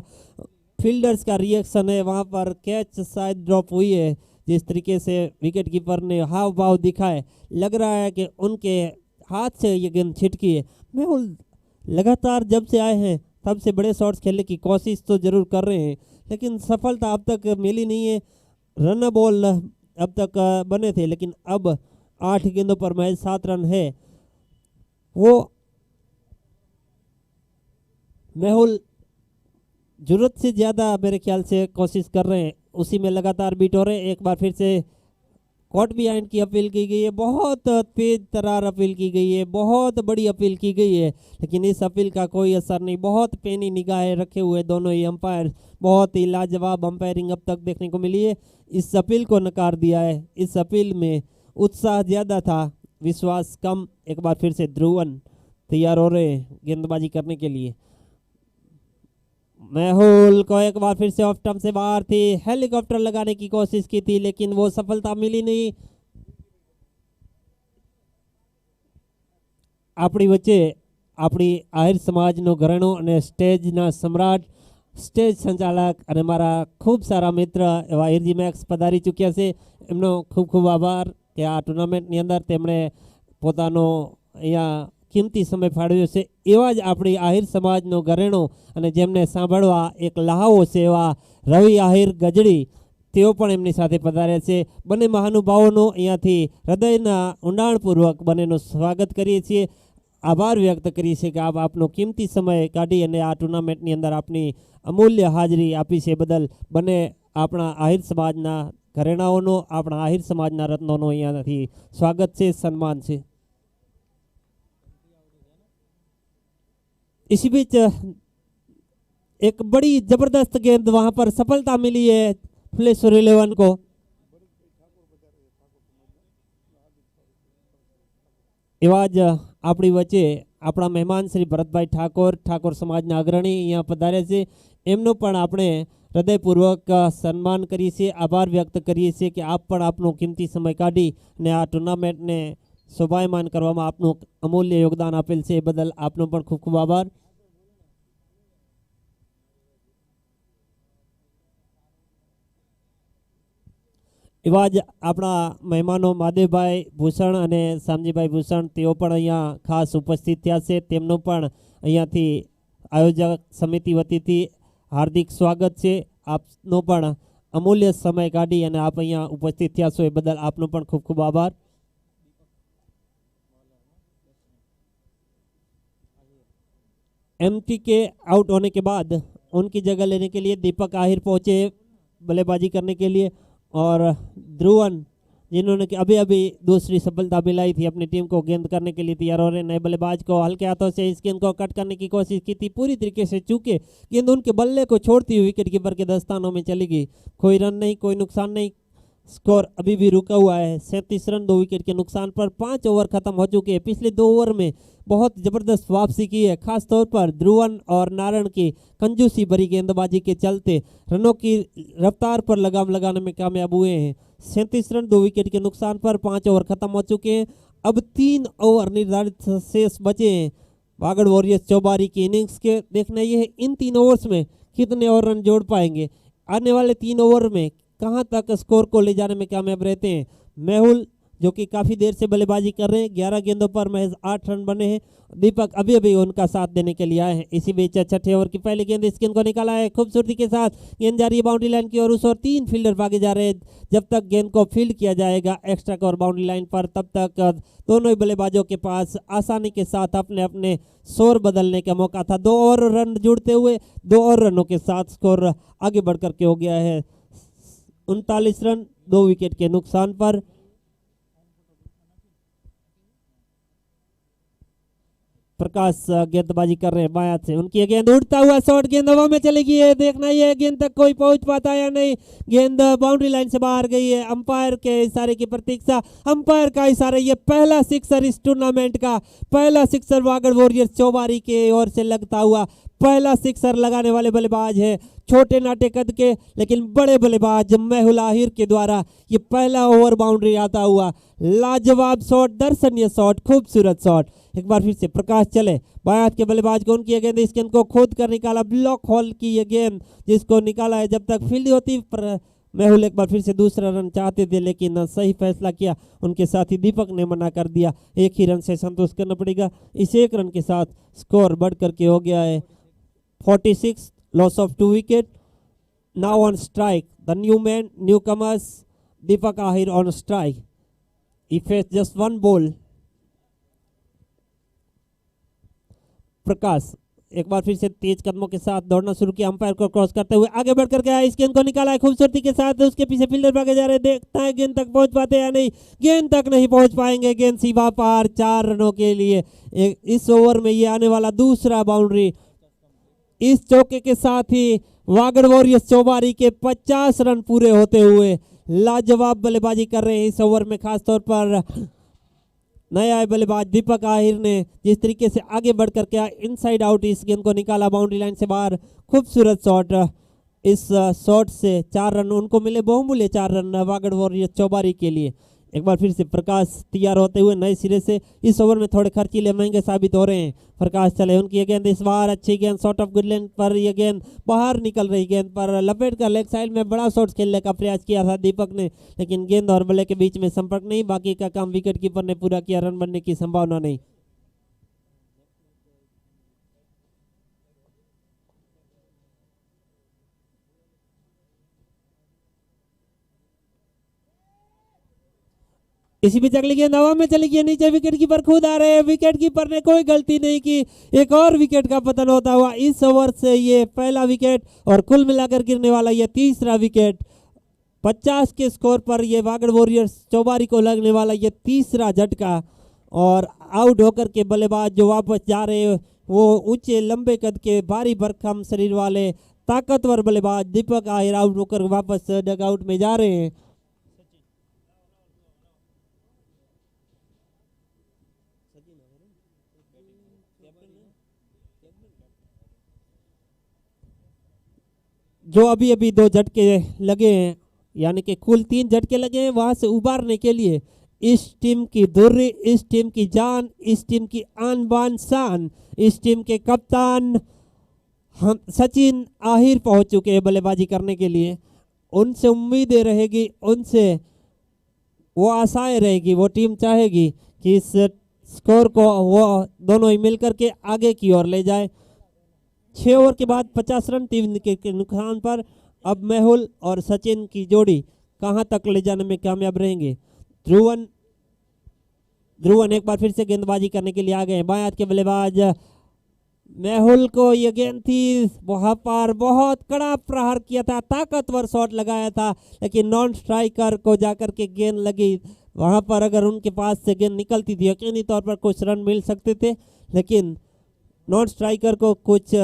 फील्डर्स का रिएक्शन है, वहां पर कैच शायद ड्रॉप हुई है। जिस तरीके से विकेट कीपर ने हाव भाव दिखाए, लग रहा है कि उनके हाथ से ये गेंद छिटकी है। मेहुल लगातार जब से आए हैं तब से बड़े शॉट्स खेलने की कोशिश तो जरूर कर रहे हैं, लेकिन सफलता अब तक मिली नहीं है। रन बॉल अब तक बने थे, लेकिन अब 8 गेंदों पर महज 7 रन है। वो मेहुल जरूरत से ज़्यादा मेरे ख्याल से कोशिश कर रहे हैं, उसी में लगातार बीट हो रहे हैं। एक बार फिर से कॉट बिहाइंड की अपील की गई है, बहुत तेज तरार अपील की गई है, बहुत बड़ी अपील की गई है, लेकिन इस अपील का कोई असर नहीं। बहुत पेनी निगाहें रखे हुए दोनों ही अंपायर, बहुत ही लाजवाब अंपायरिंग अब तक देखने को मिली है। इस अपील को नकार दिया है। इस अपील में उत्साह ज़्यादा था, विश्वास कम। एक बार फिर से ध्रुवन तैयार हो रहे हैं गेंदबाजी करने के लिए। मेहुल को एक बार फिर से ऑफ स्टंप से बाहर थी, हेलीकॉप्टर लगाने की कोशिश की थी लेकिन वो सफलता मिली नहीं। આપણી વચ્ચે આપણી આહિર સમાજનો ઘરેણો અને સ્ટેજના સમ્રાટ, સ્ટેજ સંચાલક અને મારા ખૂબ સારા મિત્ર એવા આહિરજી મેક્સ પધારી ચૂક્યા છે। એમનો ખૂબ ખૂબ આભાર કે આ ટુર્નામેન્ટની અંદર તેમણે પોતાનો અહીંયા કિંમતી સમય ફાળવ્યો છે। એવા જ આપણી આહિર સમાજનો ઘરેણો અને જેમને સાંભળવા એક લહાવો છે એવા રવિ આહિર ગજડી, તેઓ પણ એમની સાથે પધાર્યા છે। બંને મહાનુભાવોનો અહીંયાથી હૃદયના ઊંડાણપૂર્વક બંનેનું સ્વાગત કરીએ છીએ, આભાર વ્યક્ત કરીએ છીએ કે આપ આપનો કિંમતી સમય કાઢી અને આ ટુર્નામેન્ટની અંદર આપની અમૂલ્ય હાજરી આપી છે બદલ બંને આપણા આહિર સમાજના ઘરેણાઓનો, આપણા આહિર સમાજના રત્નોનો અહીંયાથી સ્વાગત છે, સન્માન છે। इसी बीच एक बड़ी जबरदस्त गेंद वहां पर सफलता मिली है फुलेश्वर 11 को। एवाज આપણી વચ્ચે આપણા મહેમાન શ્રી ભરતભાઈ ઠાકોર સમાજના અગ્રણી અહીંયા પધારે છે। એમનો પણ આપણે હૃદયપૂર્વક સન્માન કરીએ છીએ, આભાર વ્યક્ત કરીએ છીએ કે આપ પણ આપનો કિંમતી સમય કાઢી અને આ ટુર્નામેન્ટને શોભાયમાન કરવામાં આપનું અમૂલ્ય યોગદાન આપેલ છે, એ બદલ આપનો પણ ખૂબ ખૂબ આભાર। એવા જ આપણા મહેમાનો મહાદેવભાઈ ભૂષણ અને શામજીભાઈ ભૂષણ, તેઓ પણ અહીંયા ખાસ ઉપસ્થિત થયા છે। તેમનું પણ અહીંયાથી આયોજક સમિતિ વતીથી હાર્દિક સ્વાગત છે। આપનો પણ અમૂલ્ય સમય કાઢી અને આપ અહીંયા ઉપસ્થિત થયા છો, એ બદલ આપનો પણ ખૂબ ખૂબ આભાર। एमटीके आउट होने के बाद उनकी जगह लेने के लिए दीपक आहिर पहुंचे बल्लेबाजी करने के लिए, और ध्रुवन जिन्होंने अभी अभी दूसरी सफलता मिलाई थी अपनी टीम को गेंद करने के लिए तैयार हो रहे। नए बल्लेबाज को हल्के हाथों से इस गेंद को कट करने की कोशिश की थी, पूरी तरीके से चूके गेंद उनके बल्ले को छोड़ती हुई विकेट कीपर के दस्तानों में चली गई। कोई रन नहीं, कोई नुकसान नहीं, स्कोर अभी भी रुका हुआ है 37 रन 2 विकेट के नुकसान पर। 5 ओवर खत्म हो चुके हैं। पिछले 2 ओवर में बहुत जबरदस्त वापसी की है, खास तौर पर ध्रुवन और नारायण की कंजूसी भरी गेंदबाजी के चलते रनों की रफ्तार पर लगाम लगाने में कामयाब हुए हैं। 37 रन 2 विकेट के नुकसान पर 5 ओवर खत्म हो चुके हैं। अब 3 ओवर निर्धारित शेष बचे हैं वागड़ वॉरियर्स चौबारी की इनिंग्स के। देखना यह है इन 3 ओवर्स में कितने और रन जोड़ पाएंगे, आने वाले 3 ओवर में कहां तक स्कोर को ले जाने में कामयाब रहते हैं। मेहुल जो कि काफ़ी देर से बल्लेबाजी कर रहे हैं, 11 गेंदों पर महज 8 रन बने हैं। दीपक अभी अभी उनका साथ देने के लिए आए हैं। इसी बीच छठे ओवर की पहली गेंद इस गेंद को निकाला है खूबसूरती के साथ, गेंद जा रही है बाउंड्री लाइन की ओर, उस ओर 3 फील्डर भागे जा रहे हैं। जब तक गेंद को फील्ड किया जाएगा एक्स्ट्रा कवर बाउंड्री लाइन पर, तब तक दोनों ही बल्लेबाजों के पास आसानी के साथ अपने अपने शोर बदलने का मौका था। 2 और रन जुड़ते हुए 2 और रनों के साथ स्कोर आगे बढ़ करके हो गया है 39 रन 2 विकेट के नुकसान पर। प्रकाश गेंदबाजी कर रहे हैं बायां से, उनकी गेंद उड़ता हुआ शॉट, गेंद हवा में चलेगी है। देखना ये गेंद तक कोई पहुंच पाता है या नहीं, गेंद बाउंड्री लाइन से बाहर गई है। अंपायर के इशारे की प्रतीक्षा, अंपायर का इशारा, ये पहला सिक्सर इस टूर्नामेंट का, पहला सिक्सर वागड़ वॉरियर्स चौबारी के ओर से लगता हुआ पहला सिक्सर लगाने वाले बल्लेबाज है छोटे नाटे कद के लेकिन बड़े बल्लेबाज मेहुल आहिर के द्वारा ये पहला ओवर बाउंड्री आता हुआ लाजवाब शॉट, दर्शनीय शॉट, खूबसूरत शॉट। एक बार फिर से प्रकाश चले बायां के बल्लेबाज को, उनकी गेंद इस गेंद को खोद कर निकाला, ब्लॉक हॉल की ये गेंद जिसको निकाला है। जब तक फील्ड होती मेहुल एक बार फिर से दूसरा रन चाहते थे लेकिन सही फैसला किया उनके साथी दीपक ने, मना कर दिया। एक ही रन से संतोष करना पड़ेगा। इस एक रन के साथ स्कोर बढ़ करके हो गया है 46, loss of 2 wicket. Now on strike, the new man, newcomers, Deepak Ahir on strike. He faced just one ball. प्रकाश एक बार फिर से तेज कदमों के साथ दौड़ना शुरू किया, अंपायर को क्रॉस करते हुए आगे बढ़ करके आया, इस गेंद को निकाला है खूबसूरती के साथ, उसके पीछे फील्डर भागे जा रहे हैं, देखता है गेंद तक पहुंच पाते या नहीं, गेंद तक नहीं पहुंच पाएंगे, गेंद सीमा पार 4 रनों के लिए। इस ओवर में ये आने वाला दूसरा बाउंड्री। इस चौके के साथ ही वागड़ वॉरियर्स चौबारी के 50 रन पूरे होते हुए लाजवाब बल्लेबाजी कर रहे हैं इस ओवर में। खासतौर पर नया बल्लेबाज दीपक आहिर ने जिस तरीके से आगे बढ़ कर के इनसाइड आउट इस गेंद को निकाला बाउंड्री लाइन से बाहर, खूबसूरत शॉट। इस शॉट से 4 रन उनको मिले, बहुमूल्य 4 रन वागड़ वॉरियर्स चौबारी के लिए। एक बार फिर से प्रकाश तैयार होते हुए नए सिरे से इस ओवर में थोड़े खर्चीले महंगे साबित हो रहे हैं। प्रकाश चले, उनकी ये गेंद इस बार अच्छी गेंद, शॉट ऑफ गुड लेंथ पर यह गेंद बाहर निकल रही, गेंद पर लपेट कर लेग साइड में बड़ा शॉट खेलने का प्रयास किया था दीपक ने, लेकिन गेंद और बल्ले के बीच में संपर्क नहीं, बाकी का काम विकेट कीपर ने पूरा किया, रन बनने की संभावना नहीं। इसी बीच अगली गेंद हवा में चली गई, नीचे विकेट कीपर खुद आ रहे हैं, विकेट कीपर ने कोई गलती नहीं की, एक और विकेट का पतन होता हुआ इस ओवर से ये पहला विकेट और कुल मिलाकर गिरने वाला ये तीसरा विकेट। 50 के स्कोर पर ये वागड़ वॉरियर्स चौबारी को लगने वाला ये तीसरा झटका, और आउट होकर के बल्लेबाज जो वापस जा रहे हैं वो ऊंचे लंबे कद के भारी भरकम शरीर वाले ताकतवर बल्लेबाज दीपक आहिर आउट होकर वापस डगआउट में जा रहे हैं। जो अभी अभी 2 झटके लगे हैं, यानी कि कुल 3 झटके लगे हैं, वहां से उबारने के लिए इस टीम की धुर्री, इस टीम की जान, इस टीम की आन बान शान, इस टीम के कप्तान हम सचिन आहिर पहुंच चुके हैं बल्लेबाजी करने के लिए। उनसे उम्मीदें रहेगी, उनसे वो आशाएं रहेगी, वो टीम चाहेगी कि इस स्कोर को वो दोनों ही मिलकर के आगे की ओर ले जाए। 6 ओवर के बाद 50 रन टीम के नुकसान पर अब मेहुल और सचिन की जोड़ी कहां तक ले जाने में कामयाब रहेंगे। ध्रुवन एक बार फिर से गेंदबाजी करने के लिए आ गए, बाएं हाथ के बल्लेबाज मेहुल को यह गेंद थी, वहां पर बहुत कड़ा प्रहार किया था, ताकतवर शॉट लगाया था, लेकिन नॉन स्ट्राइकर को जाकर के गेंद लगी। वहां पर अगर उनके पास से गेंद निकलती थी यकीनी तौर पर कुछ रन मिल सकते थे, लेकिन नॉन स्ट्राइकर को कुछ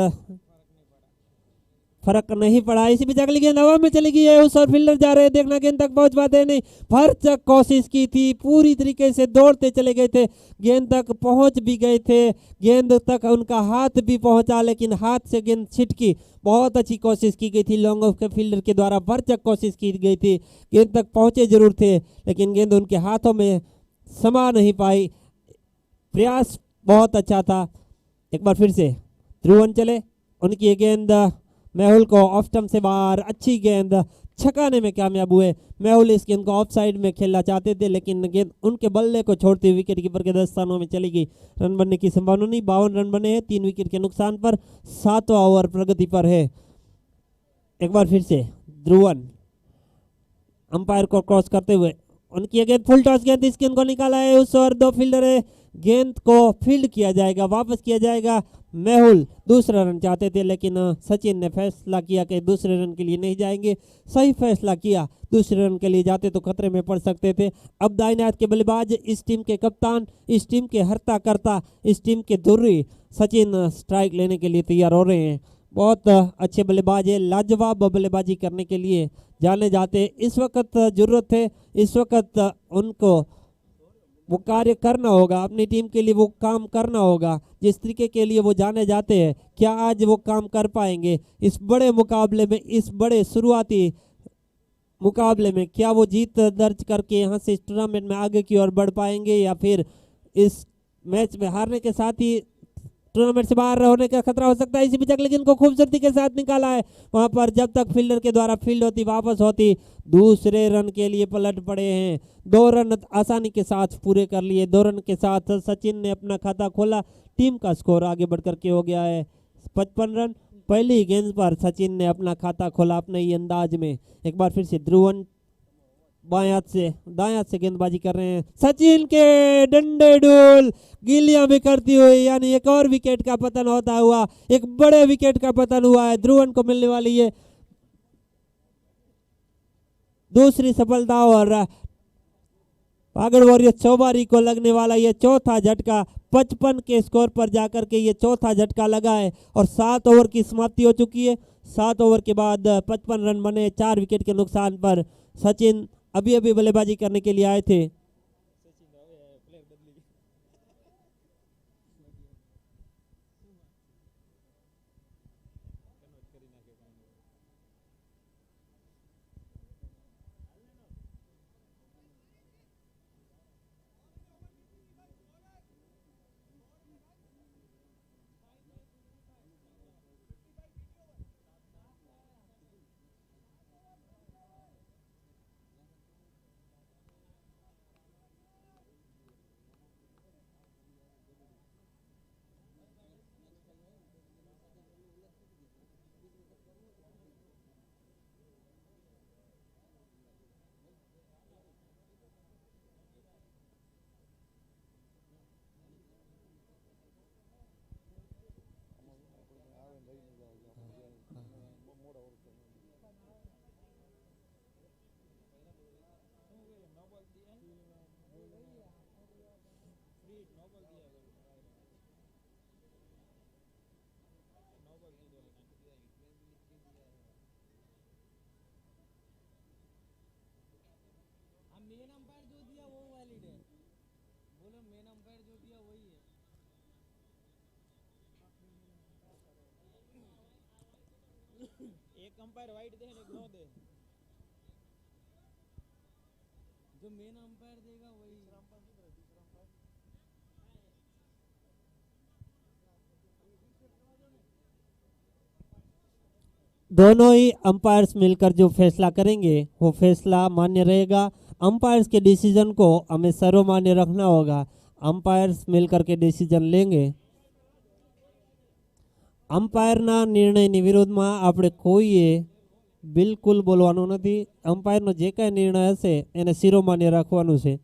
फर्क नहीं पड़ा। इसी बीच अगली गेंद हवा में चली गई है, उस और फील्डर जा रहे हैं, देखना गेंद तक पहुंच पाते नहीं, भरचक कोशिश की थी, पूरी तरीके से दौड़ते चले गए थे, गेंद तक पहुंच भी गए थे, गेंद तक उनका हाथ भी पहुंचा, लेकिन हाथ से गेंद छिटकी। बहुत अच्छी कोशिश की गई थी लॉन्ग ऑफ के फील्डर के द्वारा, भरचक कोशिश की गई थी, गेंद तक पहुंचे जरूर थे, लेकिन गेंद उनके हाथों में समा नहीं पाई। प्रयास बहुत अच्छा था। एक बार फिर से ध्रुवन चले, उनकी ये गेंद मेहुल को ऑफ स्टंप से बाहर, अच्छी गेंद, छकाने में कामयाब हुए। मेहुल इस गेंद को ऑफ साइड में खेलना चाहते थे, लेकिन गेंद उनके बल्ले को छोड़ते हुए विकेट कीपर के 10 स्थानों में चली गई। रन बनने की संभावना नहीं, 52 रन बने हैं 3 विकेट के नुकसान पर, 7वां ओवर प्रगति पर है। एक बार फिर से ध्रुवन अंपायर को क्रॉस करते हुए, उनकी गेंद फुल टॉस गेंद, इस गेंद को निकाला है, उस और 2 फील्डर है, गेंद को फील्ड किया जाएगा, वापस किया जाएगा। मेहुल दूसरा रन चाहते थे, लेकिन सचिन ने फैसला किया कि दूसरे रन के लिए नहीं जाएंगे। सही फैसला किया, दूसरे रन के लिए जाते तो खतरे में पड़ सकते थे। अब दाहिने हाथ के बल्लेबाज, इस टीम के कप्तान, इस टीम के हर्ता करता, इस टीम के धुर्री सचिन स्ट्राइक लेने के लिए तैयार हो रहे हैं। बहुत अच्छे बल्लेबाज है, लाजवाब बल्लेबाजी करने के लिए जाने जाते। इस वक्त जरूरत है, इस वक्त उनको वो कार्य करना होगा, अपनी टीम के लिए वो काम करना होगा जिस तरीके के लिए वो जाने जाते हैं। क्या आज वो काम कर पाएंगे इस बड़े मुकाबले में, इस बड़े शुरुआती मुकाबले में? क्या वो जीत दर्ज करके यहाँ से इस टूर्नामेंट में आगे की ओर बढ़ पाएंगे, या फिर इस मैच में हारने के साथ ही टूर्नामेंट से बाहर होने का खतरा हो सकता है? इसी बीच अगले गेंद को खूबसूरती के साथ निकाला है, वहां पर जब तक फील्डर के द्वारा फील्ड होती वापस होती, दूसरे रन के लिए पलट पड़े हैं। 2 रन आसानी के साथ पूरे कर लिए, 2 रन के साथ सचिन ने अपना खाता खोला, टीम का स्कोर आगे बढ़ करके हो गया है 55 रन। पहली गेंद पर सचिन ने अपना खाता खोला अपने ही अंदाज में। एक बार फिर से ध्रुवन बाएं हाथ से दाएं हाथ से गेंदबाजी कर रहे हैं। सचिन के डंडे डोल गिल्लियां बिखरती हुई, यानी एक और विकेट का पतन होता हुआ, एक बड़े विकेट का पतन हुआ है। ध्रुवन को मिलने वाली है दूसरी सफलता और वागड़ वॉरियर्स चौबारी को लगने वाला ये चौथा झटका। 55 के स्कोर पर जाकर के ये चौथा झटका लगा है और 7 ओवर की समाप्ति हो चुकी है। 7 ओवर के बाद 55 रन बने 4 विकेट के नुकसान पर। सचिन अभी अभी बल्लेबाजी करने के लिए आए थे। मेन अंपायर जो दिया वो वैलिड है, बोलो मेन अंपायर जो दिया वही है। एक अंपायर वाइट दे एक नो दे, जो मेन अंपायर देगा वही। दोनों ही अंपायर्स मिलकर जो फैसला करेंगे वो फैसला मान्य रहेगा। अंपायर्स के डिसीजन को हमें सर्वमान्य रखना होगा। अंपायर्स मिलकर के डिसीजन लेंगे। अंपायરના નિર્ણયની વિરોધમાં આપણે કોઈએ બિલકુલ બોલવાનું નથી। અંપાયરનો જે કાંઈ નિર્ણય હશે એને શિરોમાન્ય રાખવાનું છે।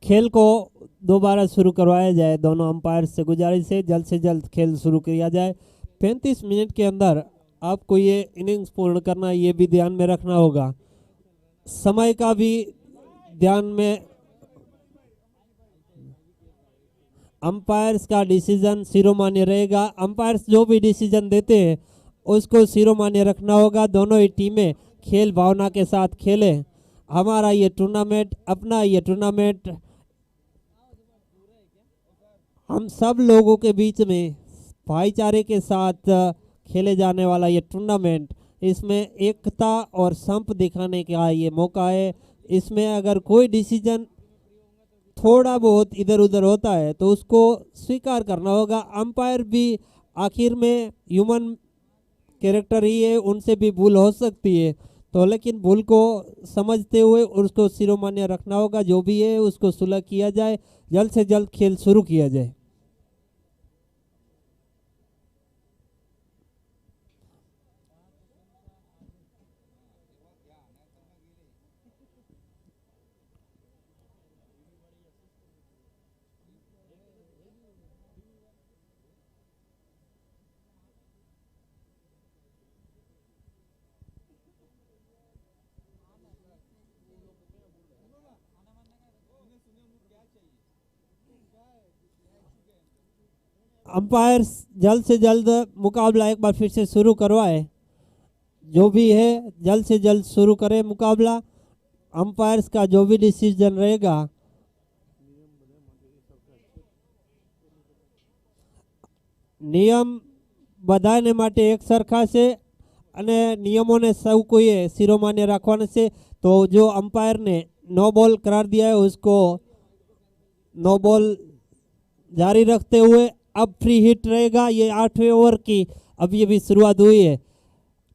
खेल को दोबारा शुरू करवाया जाए। दोनों अंपायर से गुजारिश है जल्द से जल्द खेल शुरू किया जाए। 35 मिनट के अंदर आपको ये इनिंग्स पूर्ण करना, ये भी ध्यान में रखना होगा। समय का भी ध्यान में, अंपायर्स का डिसीजन शिरोमान्य रहेगा। अंपायर्स जो भी डिसीजन देते हैं उसको शिरोमान्य रखना होगा। दोनों ही टीमें खेल भावना के साथ खेलें। हमारा ये टूर्नामेंट, अपना ये टूर्नामेंट, हम सब लोगों के बीच में भाईचारे के साथ खेले जाने वाला ये टूर्नामेंट, इसमें एकता और संप दिखाने का ये मौका है। इसमें अगर कोई डिसीजन थोड़ा बहुत इधर उधर होता है तो उसको स्वीकार करना होगा। अंपायर भी आखिर में ह्यूमन कैरेक्टर ही है, उनसे भी भूल हो सकती है। तो लेकिन भूल को समझते हुए उसको शिरोमान्य रखना होगा। जो भी है उसको सुलह किया जाए, जल्द से जल्द खेल शुरू किया जाए। अंपायर जल्द से जल्द मुकाबला एक बार फिर से शुरू करवाए, जो भी है जल्द से जल्द शुरू करे मुकाबला। अंपायर्स का जो भी डिसीजन रहेगा નિયમ બધાને માટે એક સરખા છે અને નિયમોને સૌ કોઈએ શિરોમાન્ય રાખવાના છે। तो जो अंपायर ने नो बॉल करार दिया है उसको नो बॉल जारी रखते हुए अब फ्री हिट रहेगा। ये 8वें ओवर की अभी अभी शुरुआत हुई है।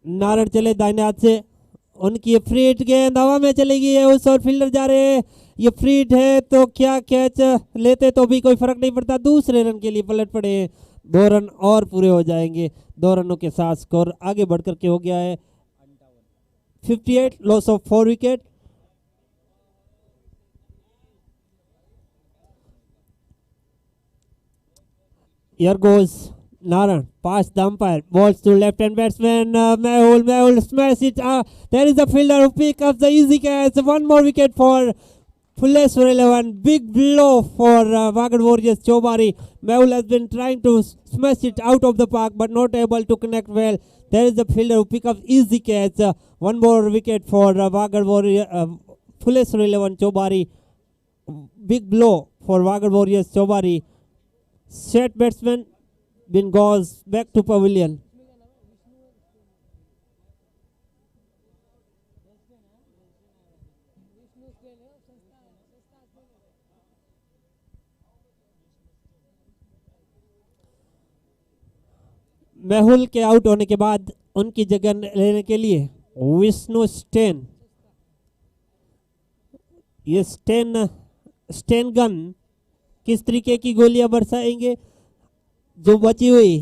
नारण चले दाहिने हाथ से, उनकी फ्री हिट गेंद हवा में चलेगी है, उस और फील्डर जा रहे हैं। ये फ्री हिट है तो क्या कैच लेते तो भी कोई फर्क नहीं पड़ता, दूसरे रन के लिए पलट पड़े। 2 रन और पूरे हो जाएंगे। 2 रनों के साथ स्कोर आगे बढ़कर के हो गया है 58, loss of 4 wicket. Here goes Naran, past the umpire, balls to left-hand batsman Mehul smash it. There is a fielder who picks up the easy catch. 1 more wicket for Phuleshwar 11. Big blow for Wagad Warriors Chobari. Mehul has been trying to smash it out of the park but not able to connect well. There is a fielder who picks up easy catch. 1 more wicket for Wagad Warriors Phuleshwar 11 Chobari. Big blow for Wagad Warriors Chobari. Set batsman bin goes back to pavilion. Mehul के out होने के बाद उनकी जगह लेने के लिए Vishnu stand, ये स्टेन गन किस तरीके की गोलियां बरसाएंगे। जो बची हुई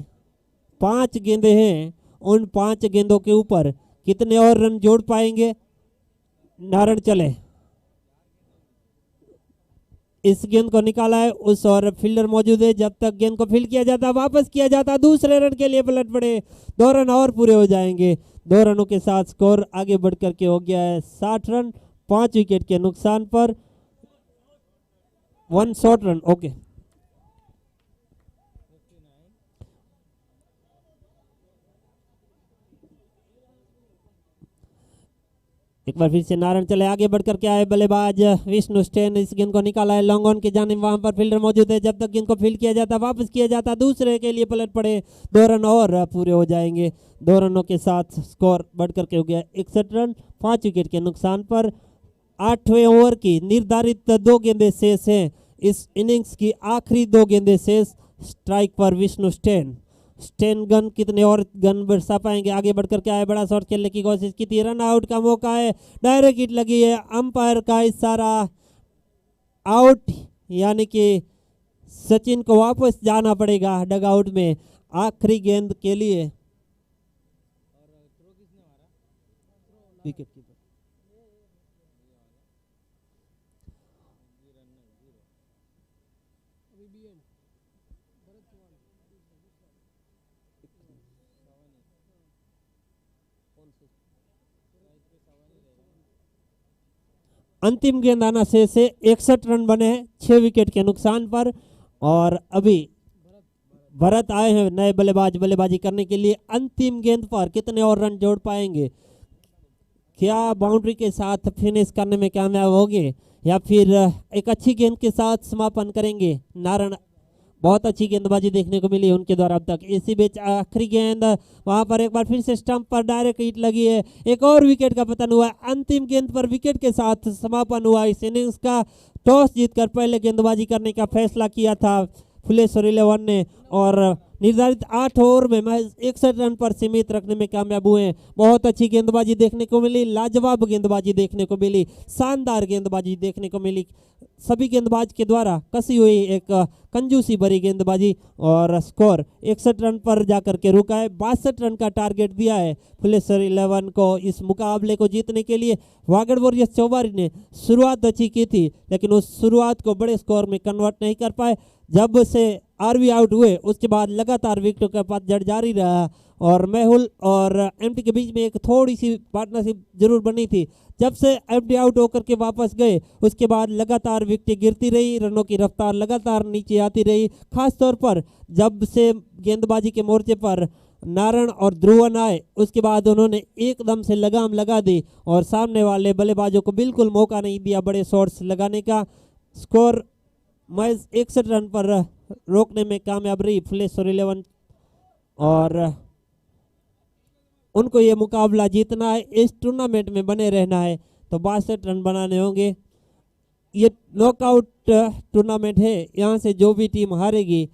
5 गेंदें हैं उन 5 गेंदों के ऊपर कितने और रन जोड़ पाएंगे। नारण चले, इस गेंद को निकाला है, उस और फील्डर मौजूद है। जब तक गेंद को फील्ड किया जाता वापस किया जाता, दूसरे रन के लिए पलट पड़े। 2 रन और पूरे हो जाएंगे। 2 रनों के साथ स्कोर आगे बढ़कर के हो गया है 60 रन 5 विकेट के नुकसान पर। 1 शॉर्ट रन। ओके, एक बार फिर से नारायण चले, आगे बढ़कर के आए बल्लेबाज विष्णु स्टेन, इस गेंद को निकाला है लॉन्ग ऑन की जानिब। वहां पर फील्डर मौजूद है। जब तक गेंद को फील्ड किया जाता वापस किया जाता, दूसरे के लिए पलट पड़े। 2 रन और पूरे हो जाएंगे। 2 रनों के साथ स्कोर बढ़कर के हो गया 61 रन 5 विकेट के नुकसान पर। 8वें ओवर की निर्धारित 2 गेंदें शेष हैं। इस इनिंग्स की आखिरी 2 गेंदें शेष। स्ट्राइक पर विष्णु स्टेन गन कितने और गन बरसा पाएंगे। आगे बढ़कर के आए, बड़ा शॉट खेलने की कोशिश की थी, रन आउट का मौका है, डायरेक्ट हिट लगी है। अंपायर का इशारा आउट, यानी कि सचिन को वापस जाना पड़ेगा डग आउट में आखिरी गेंद के लिए। विकेट कीपर अंतिम गेंद आना शेष है। 61 रन बने हैं 6 विकेट के नुकसान पर। और अभी भरत आए हैं नए बल्लेबाजी करने के लिए। अंतिम गेंद पर कितने और रन जोड़ पाएंगे, क्या बाउंड्री के साथ फिनिश करने में कामयाब होंगे या फिर एक अच्छी गेंद के साथ समापन करेंगे। नारायण बहुत अच्छी गेंदबाजी देखने को मिली उनके द्वारा अब तक। इसी बीच आखिरी गेंद वहां पर एक बार फिर से स्टंप पर डायरेक्ट हिट लगी है, एक और विकेट का पतन हुआ। अंतिम गेंद पर विकेट के साथ समापन हुआ इस इनिंग्स का। टॉस जीतकर पहले गेंदबाजी करने का फैसला किया था फुलेश्वर 11 ने और निर्धारित 8 ओवर में महज 61 रन पर सीमित रखने में कामयाब हुए। बहुत अच्छी गेंदबाजी देखने को मिली, लाजवाब गेंदबाजी देखने को मिली, शानदार गेंदबाजी देखने को मिली। सभी गेंदबाज के द्वारा कसी हुई एक कंजूसी भरी गेंदबाजी और स्कोर 61 रन पर जाकर के रुका है। 62 रन का टारगेट दिया है फुलेश्वर 11 को इस मुकाबले को जीतने के लिए। वागड़ वॉरियर्स चौबारी ने शुरुआत अच्छी की थी लेकिन उस शुरुआत को बड़े स्कोर में कन्वर्ट नहीं कर पाए। जब से आरवी आउट हुए उसके बाद लगातार विकेटों का पतझड़ जारी रहा और मेहुल और एमटी के बीच में एक थोड़ी सी पार्टनरशिप जरूर बनी थी। जब से एमटी आउट होकर के वापस गए उसके बाद लगातार विकेटें गिरती रही, रनों की रफ्तार लगातार नीचे आती रही। खास तौर पर जब से गेंदबाजी के मोर्चे पर नारायण और ध्रुवन आए उसके बाद उन्होंने एकदम से लगाम लगा दी और सामने वाले बल्लेबाजों को बिल्कुल मौका नहीं दिया बड़े शॉट्स लगाने का। स्कोर महज 61 रन पर रोकने में कामयाब रही फुलेश्वर 11 और उनको ये मुकाबला जीतना है, इस टूर्नामेंट में बने रहना है तो 62 रन बनाने होंगे। ये नॉकआउट टूर्नामेंट है, यहाँ से जो भी टीम हारेगी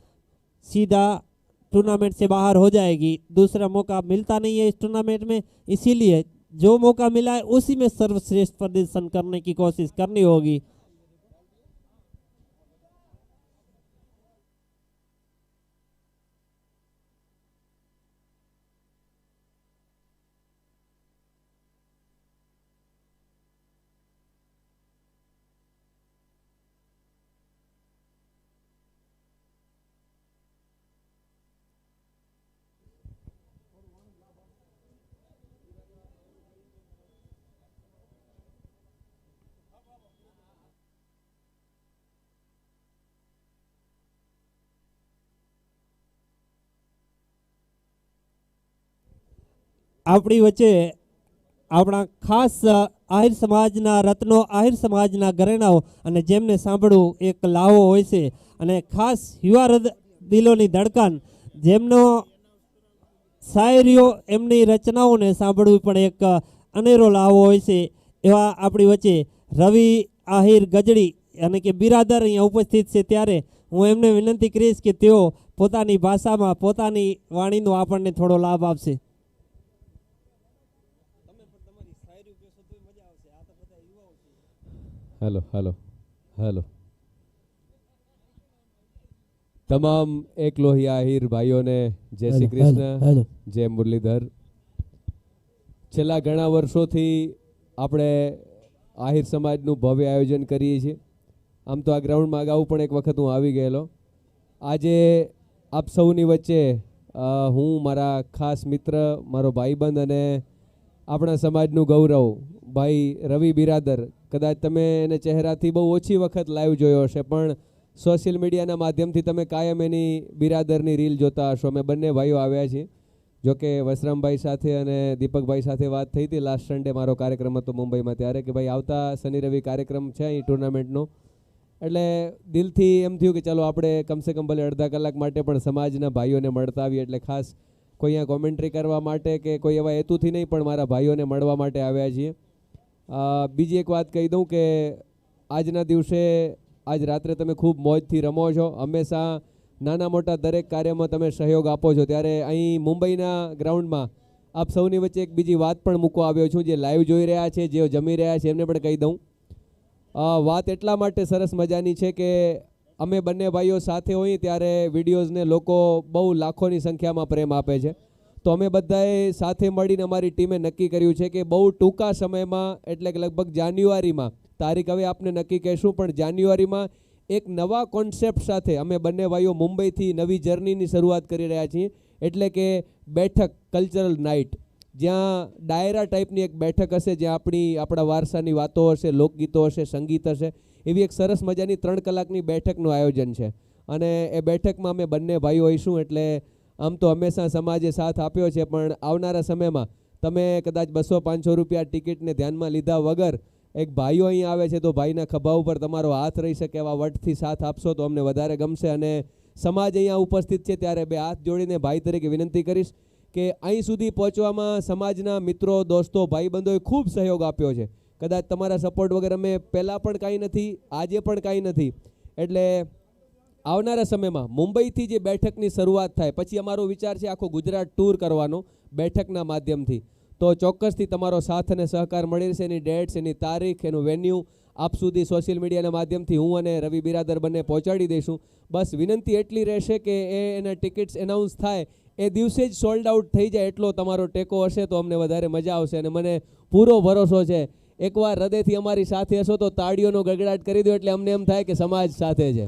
सीधा टूर्नामेंट से बाहर हो जाएगी। दूसरा मौका मिलता नहीं है इस टूर्नामेंट में, इसीलिए जो मौका मिला है उसी में सर्वश्रेष्ठ प्रदर्शन करने की कोशिश करनी होगी। આપણી વચ્ચે આપણા ખાસ આહિર સમાજના રત્નો, આહિર સમાજના ઘરેણાઓ અને જેમને સાંભળવું એક લાવો હોય છે અને ખાસ યુવા દિલોની ધડકન જેમનો શાયરીઓ એમની રચનાઓને સાંભળવું પણ એક અનેરો લાવો હોય છે એવા આપણી વચ્ચે રવિ આહિર ગજડી અને કે બિરાદર અહીંયા ઉપસ્થિત છે ત્યારે હું એમને વિનંતી કરીશ કે તેઓ પોતાની ભાષામાં પોતાની વાણીનો આપણને થોડો લાભ આપશે। हेलो हेलो हेलो तमाम एक लोहिया आहिर भाइयों ने जय श्री कृष्ण, जय मुरलीधर। छेल्ला घणा वर्षोथी આપણે આહિર સમાજનું ભવ્ય આયોજન કરીએ છીએ। આમ તો આ ગ્રાઉન્ડમાં અગાઉ પણ એક વખત હું આવી ગયેલો। આજે આપ સૌની વચ્ચે હું મારા ખાસ મિત્ર, મારો ભાઈબંધ અને આપણા સમાજનું ગૌરવ ભાઈ રવિ બિરાદર, કદાચ તમે એને ચહેરાથી બહુ ઓછી વખત લાઈવ જોયો હશે પણ સોશિયલ મીડિયાના માધ્યમથી તમે કાયમ એની બિરાદરની રીલ જોતા હશો। અમે બંને ભાઈઓ આવ્યા છીએ, જોકે વસરામભાઈ સાથે અને દીપકભાઈ સાથે વાત થઈ હતી લાસ્ટ સન્ડે મારો કાર્યક્રમ હતો મુંબઈમાં ત્યારે કે ભાઈ આવતા શનિ રવિ કાર્યક્રમ છે અહીં ટુર્નામેન્ટનો, એટલે દિલથી એમ થયું કે ચાલો આપણે કમસે કમ ભલે અડધા કલાક માટે પણ સમાજના ભાઈઓને મળતા આવીએ। એટલે ખાસ કોઈ અહીંયા કોમેન્ટ્રી કરવા માટે કે કોઈ એવા હેતુથી નહીં પણ મારા ભાઈઓને મળવા માટે આવ્યા છીએ। બીજી એક વાત કહી દઉં કે આજના દિવસે આજ રાત્રે તમે ખૂબ મોજથી રમો છો, હંમેશા નાના મોટા દરેક કાર્યમાં તમે સહયોગ આપો છો, ત્યારે અહીં મુંબઈના ગ્રાઉન્ડમાં આપ સૌની વચ્ચે એક બીજી વાત પણ મૂકવા આવ્યો છું। જે લાઈવ જોઈ રહ્યા છે, જે જમી રહ્યા છે એમને પણ કહી દઉં, વાત એટલા માટે સરસ મજાની છે કે અમે બંને ભાઈઓ સાથે હોઈએ ત્યારે વિડીયોઝને લોકો બહુ લાખોની સંખ્યામાં પ્રેમ આપે છે। તો અમે બધાએ સાથે મળીને અમારી ટીમે નક્કી કર્યું છે કે બહુ ટૂંકા સમયમાં એટલે કે લગભગ જાન્યુઆરીમાં, તારીખ હવે આપને નક્કી કહેશું પણ જાન્યુઆરીમાં એક નવા કોન્સેપ્ટ સાથે અમે બંને ભાઈઓ મુંબઈથી નવી જર્નીની શરૂઆત કરી રહ્યા છીએ। એટલે કે બેઠક કલ્ચરલ નાઇટ, જ્યાં ડાયરા ટાઈપની એક બેઠક હશે, જ્યાં આપણા વારસાની વાતો હશે, લોકગીતો હશે, સંગીત હશે, એવી એક સરસ મજાની 3 કલાકની બેઠકનું આયોજન છે અને એ બેઠકમાં અમે બંને ભાઈઓ હોઈશું। એટલે આમ તો હંમેશા સમાજે સાથ આપ્યો છે પણ આવનારા સમયમાં તમે કદાચ 200-500 રૂપિયા ટિકિટને ધ્યાનમાં લીધા વગર એક ભાઈઓ અહીં આવે છે તો ભાઈના ખભા ઉપર તમારો હાથ રહી શકે એવા વટથી સાથ આપશો તો અમને વધારે ગમશે। અને સમાજ અહીંયા ઉપસ્થિત છે ત્યારે બે હાથ જોડીને ભાઈ તરીકે વિનંતી કરીશ કે અહીં સુધી પહોંચવામાં સમાજના મિત્રો, દોસ્તો, ભાઈબંધોએ ખૂબ સહયોગ આપ્યો છે। કદાચ તમારા સપોર્ટ વગર અમે પહેલાં પણ કાંઈ નથી, આજે પણ કાંઈ નથી। એટલે આવનારા સમયમાં મુંબઈથી જે બેઠકની શરૂઆત થાય પછી અમારો વિચાર છે આખો ગુજરાત ટૂર કરવાનો બેઠકના માધ્યમથી, તો ચોક્કસથી તમારો સાથ અને સહકાર મળી રહેશે। એની ડેટ્સ, એની તારીખ, એનું વેન્યુ આપ સુધી સોશિયલ મીડિયાના માધ્યમથી હું અને રવિ બિરાદર બંને પહોંચાડી દઈશું। બસ વિનંતી એટલી રહેશે કે એના ટિકિટ્સ એનાઉન્સ થાય એ દિવસે જ સોલ્ડ આઉટ થઈ જાય એટલો તમારો ટેકો હશે તો અમને વધારે મજા આવશે। અને મને પૂરો ભરોસો છે એકવાર હૃદયથી અમારી સાથે હશો તો તાળીઓનો ગગડાટ કરી દો એટલે અમને એમ થાય કે સમાજ સાથે છે।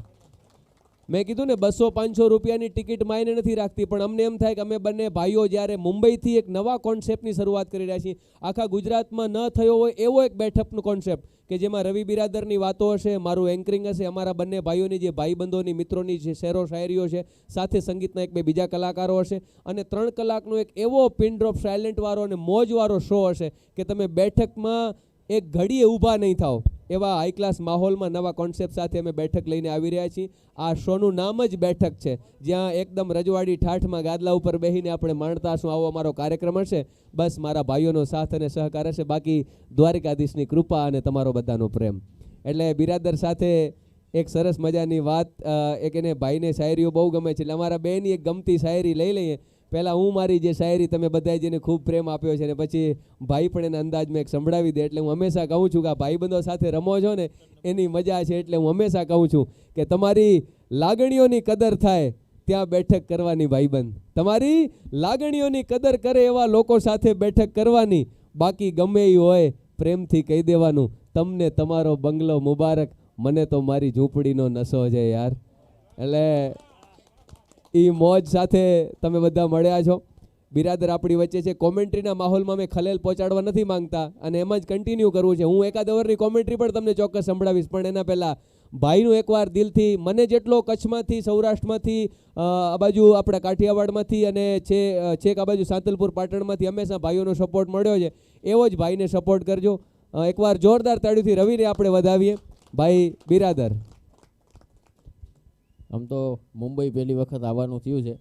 મેં કીધું ને 200-500 રૂપિયાની ટિકિટ માયને નથી રાખતી, પણ અમને એમ થાય કે અમે બંને ભાઈઓ જ્યારે મુંબઈથી એક નવા કોન્સેપ્ટની શરૂઆત કરી રહ્યા છીએ, આખા ગુજરાતમાં ન થયો હોય એવો એક બેઠકનો કોન્સેપ્ટ કે જેમાં રવિ બિરાદરની વાતો હશે, મારું એન્કરિંગ હશે, અમારા બંને ભાઈઓની જે ભાઈબંધોની મિત્રોની જે શેરો શાયરીઓ છે, સાથે સંગીતના એક બે બીજા કલાકારો હશે, અને 3 કલાકનો એક એવો પિન ડ્રોપ સાયલેન્ટવાળો અને મોજવાળો શો હશે કે તમે બેઠકમાં એક ઘડીએ ઊભા નહીં થાઓ એવા હાઈ ક્લાસ માહોલમાં નવા કોન્સેપ્ટ સાથે અમે બેઠક લઈને આવી રહ્યા છીએ. આ શોનું નામ જ બેઠક છે, જ્યાં એકદમ રજવાડી ઠાઠમાં ગાદલા ઉપર બેસીને આપણે માણતા હશું આવો અમારો કાર્યક્રમ હશે. બસ મારા ભાઈઓનો સાથ અને સહકાર હશે, બાકી દ્વારિકાધીશની કૃપા અને તમારો બધાનો પ્રેમ. એટલે બિરાદર સાથે એક સરસ મજાની વાત, એક એને ભાઈને શાયરીઓ બહુ ગમે છે, એટલે અમારા બેની એક ગમતી શાયરી લઈ લઈએ. પહેલાં હું મારી જે શાયરી તમે બધાએ જેને ખૂબ પ્રેમ આપ્યો છે, અને પછી ભાઈ પણ એના અંદાજમાં એક સંભળાવી દે. એટલે હું હંમેશા કહું છું કે આ ભાઈબંધો સાથે રમો છો ને એની મજા છે, એટલે હું હંમેશા કહું છું કે તમારી લાગણીઓની કદર થાય ત્યાં બેઠક કરવાની ભાઈબંધ, તમારી લાગણીઓની કદર કરે એવા લોકો સાથે બેઠક કરવાની, બાકી ગમે એ હોય પ્રેમથી કહી દેવાનું, તમને તમારો બંગલો મુબારક, મને તો મારી ઝૂંપડીનો નશો છે યાર. એટલે એ મોજ સાથે તમે બધા મળ્યા છો. બિરાદર આપણી વચ્ચે છે. કોમેન્ટ્રીના માહોલમાં મેં ખલેલ પહોંચાડવા નથી માંગતા અને એમ જ કન્ટિન્યુ કરવું છે. હું એકાદ ઓવરની કોમેન્ટ્રી પણ તમને ચોક્કસ સંભળાવીશ, પણ એના પહેલાં ભાઈનું એકવાર દિલથી મને જેટલો કચ્છમાંથી, સૌરાષ્ટ્રમાંથી, આ બાજુ આપણા કાઠિયાવાડમાંથી અને છેક આ બાજુ સાંતલપુર પાટણમાંથી હંમેશા ભાઈઓનો સપોર્ટ મળ્યો છે, એવો જ ભાઈને સપોર્ટ કરજો. એકવાર જોરદાર તાળીથી રવિને આપણે વધાવીએ. ભાઈ બિરાદર. આમ તો મુંબઈ પહેલી વખત આવવાનું થયું છે.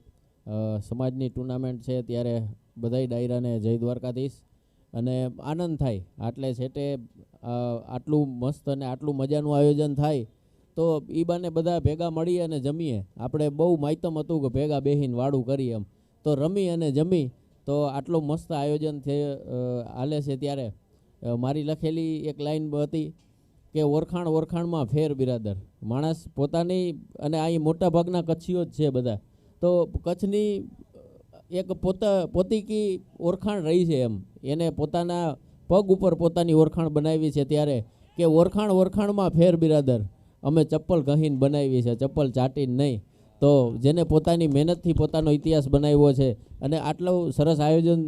સમાજની ટુર્નામેન્ટ છે ત્યારે બધાય ડાયરાને જય દ્વારકાધીશ, અને આનંદ થાય આટલે છેટે આટલું મસ્ત અને આટલું મજાનું આયોજન થાય તો એ બાને બધા ભેગા મળીએ અને જમીએ. આપણે બહુ માયતમ હતું કે ભેગા બેહીને વાડું કરીએ, એમ તો રમી અને જમી તો આટલું મસ્ત આયોજન હાલે છે. ત્યારે મારી લખેલી એક લાઈન હતી કે ઓળખાણમાં ફેર બિરાદર. માણસ પોતાની, અને અહીં મોટા ભાગના કચ્છીઓ જ છે બધા, તો કચ્છની એક પોતીકી ઓળખાણ રહી છે, એમ એને પોતાના પગ ઉપર પોતાની ઓળખાણ બનાવી છે. ત્યારે કે ઓળખાણમાં ફેર બિરાદર, અમે ચપ્પલ ઘહીને બનાવી છે, ચપ્પલ ચાટીને નહીં. તો જેને પોતાની મહેનતથી પોતાનો ઇતિહાસ બનાવ્યો છે અને આટલું સરસ આયોજન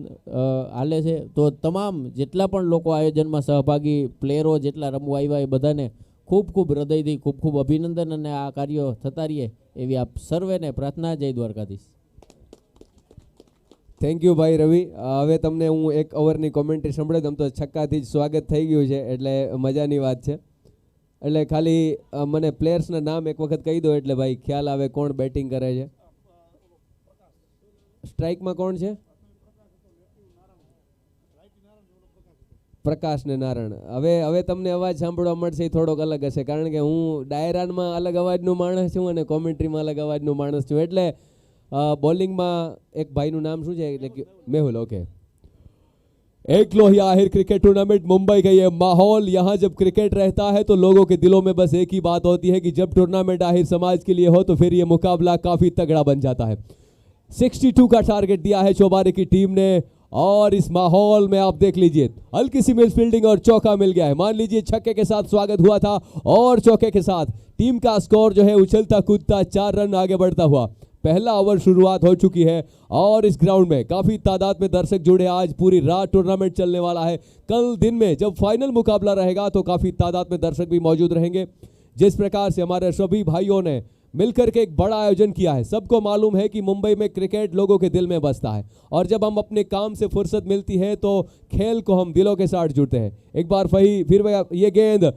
હાલે છે, તો તમામ જેટલા પણ લોકો આયોજનમાં સહભાગી, પ્લેયરો જેટલા રમવા આવ્યા એ બધાને ખૂબ ખૂબ હૃદયથી ખૂબ ખૂબ અભિનંદન, અને આ કાર્યો થતા રહીએ એવી આપ સર્વેને પ્રાર્થના. જય દ્વારકાધીશ. થેન્ક યુ ભાઈ રવિ. હવે તમને હું એક ઓવરની કોમેન્ટ્રી સંભળાવી દઉં. તો છક્કાથી જ સ્વાગત થઈ ગયું છે, એટલે મજાની વાત છે. એટલે ખાલી મને પ્લેયર્સના નામ એક વખત કહી દો એટલે ભાઈ ખ્યાલ આવે કોણ બેટિંગ કરે છે. સ્ટ્રાઇકમાં કોણ છે? પ્રકાશ ને નારણ. હવે તમને અવાજ સાંભળવા મળશે એ થોડોક અલગ હશે, કારણ કે હું ડાયરાનમાં અલગ અવાજનું માણસ છું અને કોમેન્ટ્રીમાં અલગ અવાજનું માણસ છું. એટલે બોલિંગમાં એક ભાઈનું નામ શું છે? એટલે મેહુલ. ઓકે. एक लोहिया आहिर क्रिकेट टूर्नामेंट मुंबई का ये माहौल, यहाँ जब क्रिकेट रहता है तो लोगों के दिलों में बस एक ही बात होती है कि जब टूर्नामेंट आहिर समाज के लिए हो तो फिर ये मुकाबला काफ़ी तगड़ा बन जाता है. 62 का टारगेट दिया है चौबारे की टीम ने, और इस माहौल में आप देख लीजिए हल्की सी मिस फील्डिंग और चौका मिल गया है. मान लीजिए छक्के के साथ स्वागत हुआ था और चौके के साथ टीम का स्कोर जो है उछलता कूदता 4 रन आगे बढ़ता हुआ. पहला ओवर शुरुआत हो चुकी है और इस ग्राउंड में काफी तादाद में दर्शक जुड़े. आज पूरी रात टूर्नामेंट चलने वाला है. कल दिन में जब फाइनल मुकाबला रहेगा तो काफी तादाद में दर्शक भी मौजूद रहेंगे. जिस प्रकार से हमारे सभी भाइयों ने मिलकर के एक बड़ा आयोजन किया है, सबको मालूम है कि मुंबई में क्रिकेट लोगों के दिल में बसता है, और जब हम अपने काम से फुर्सत मिलती है तो खेल को हम दिलों के साथ जुड़ते हैं. एक बार फिर ये गेंद,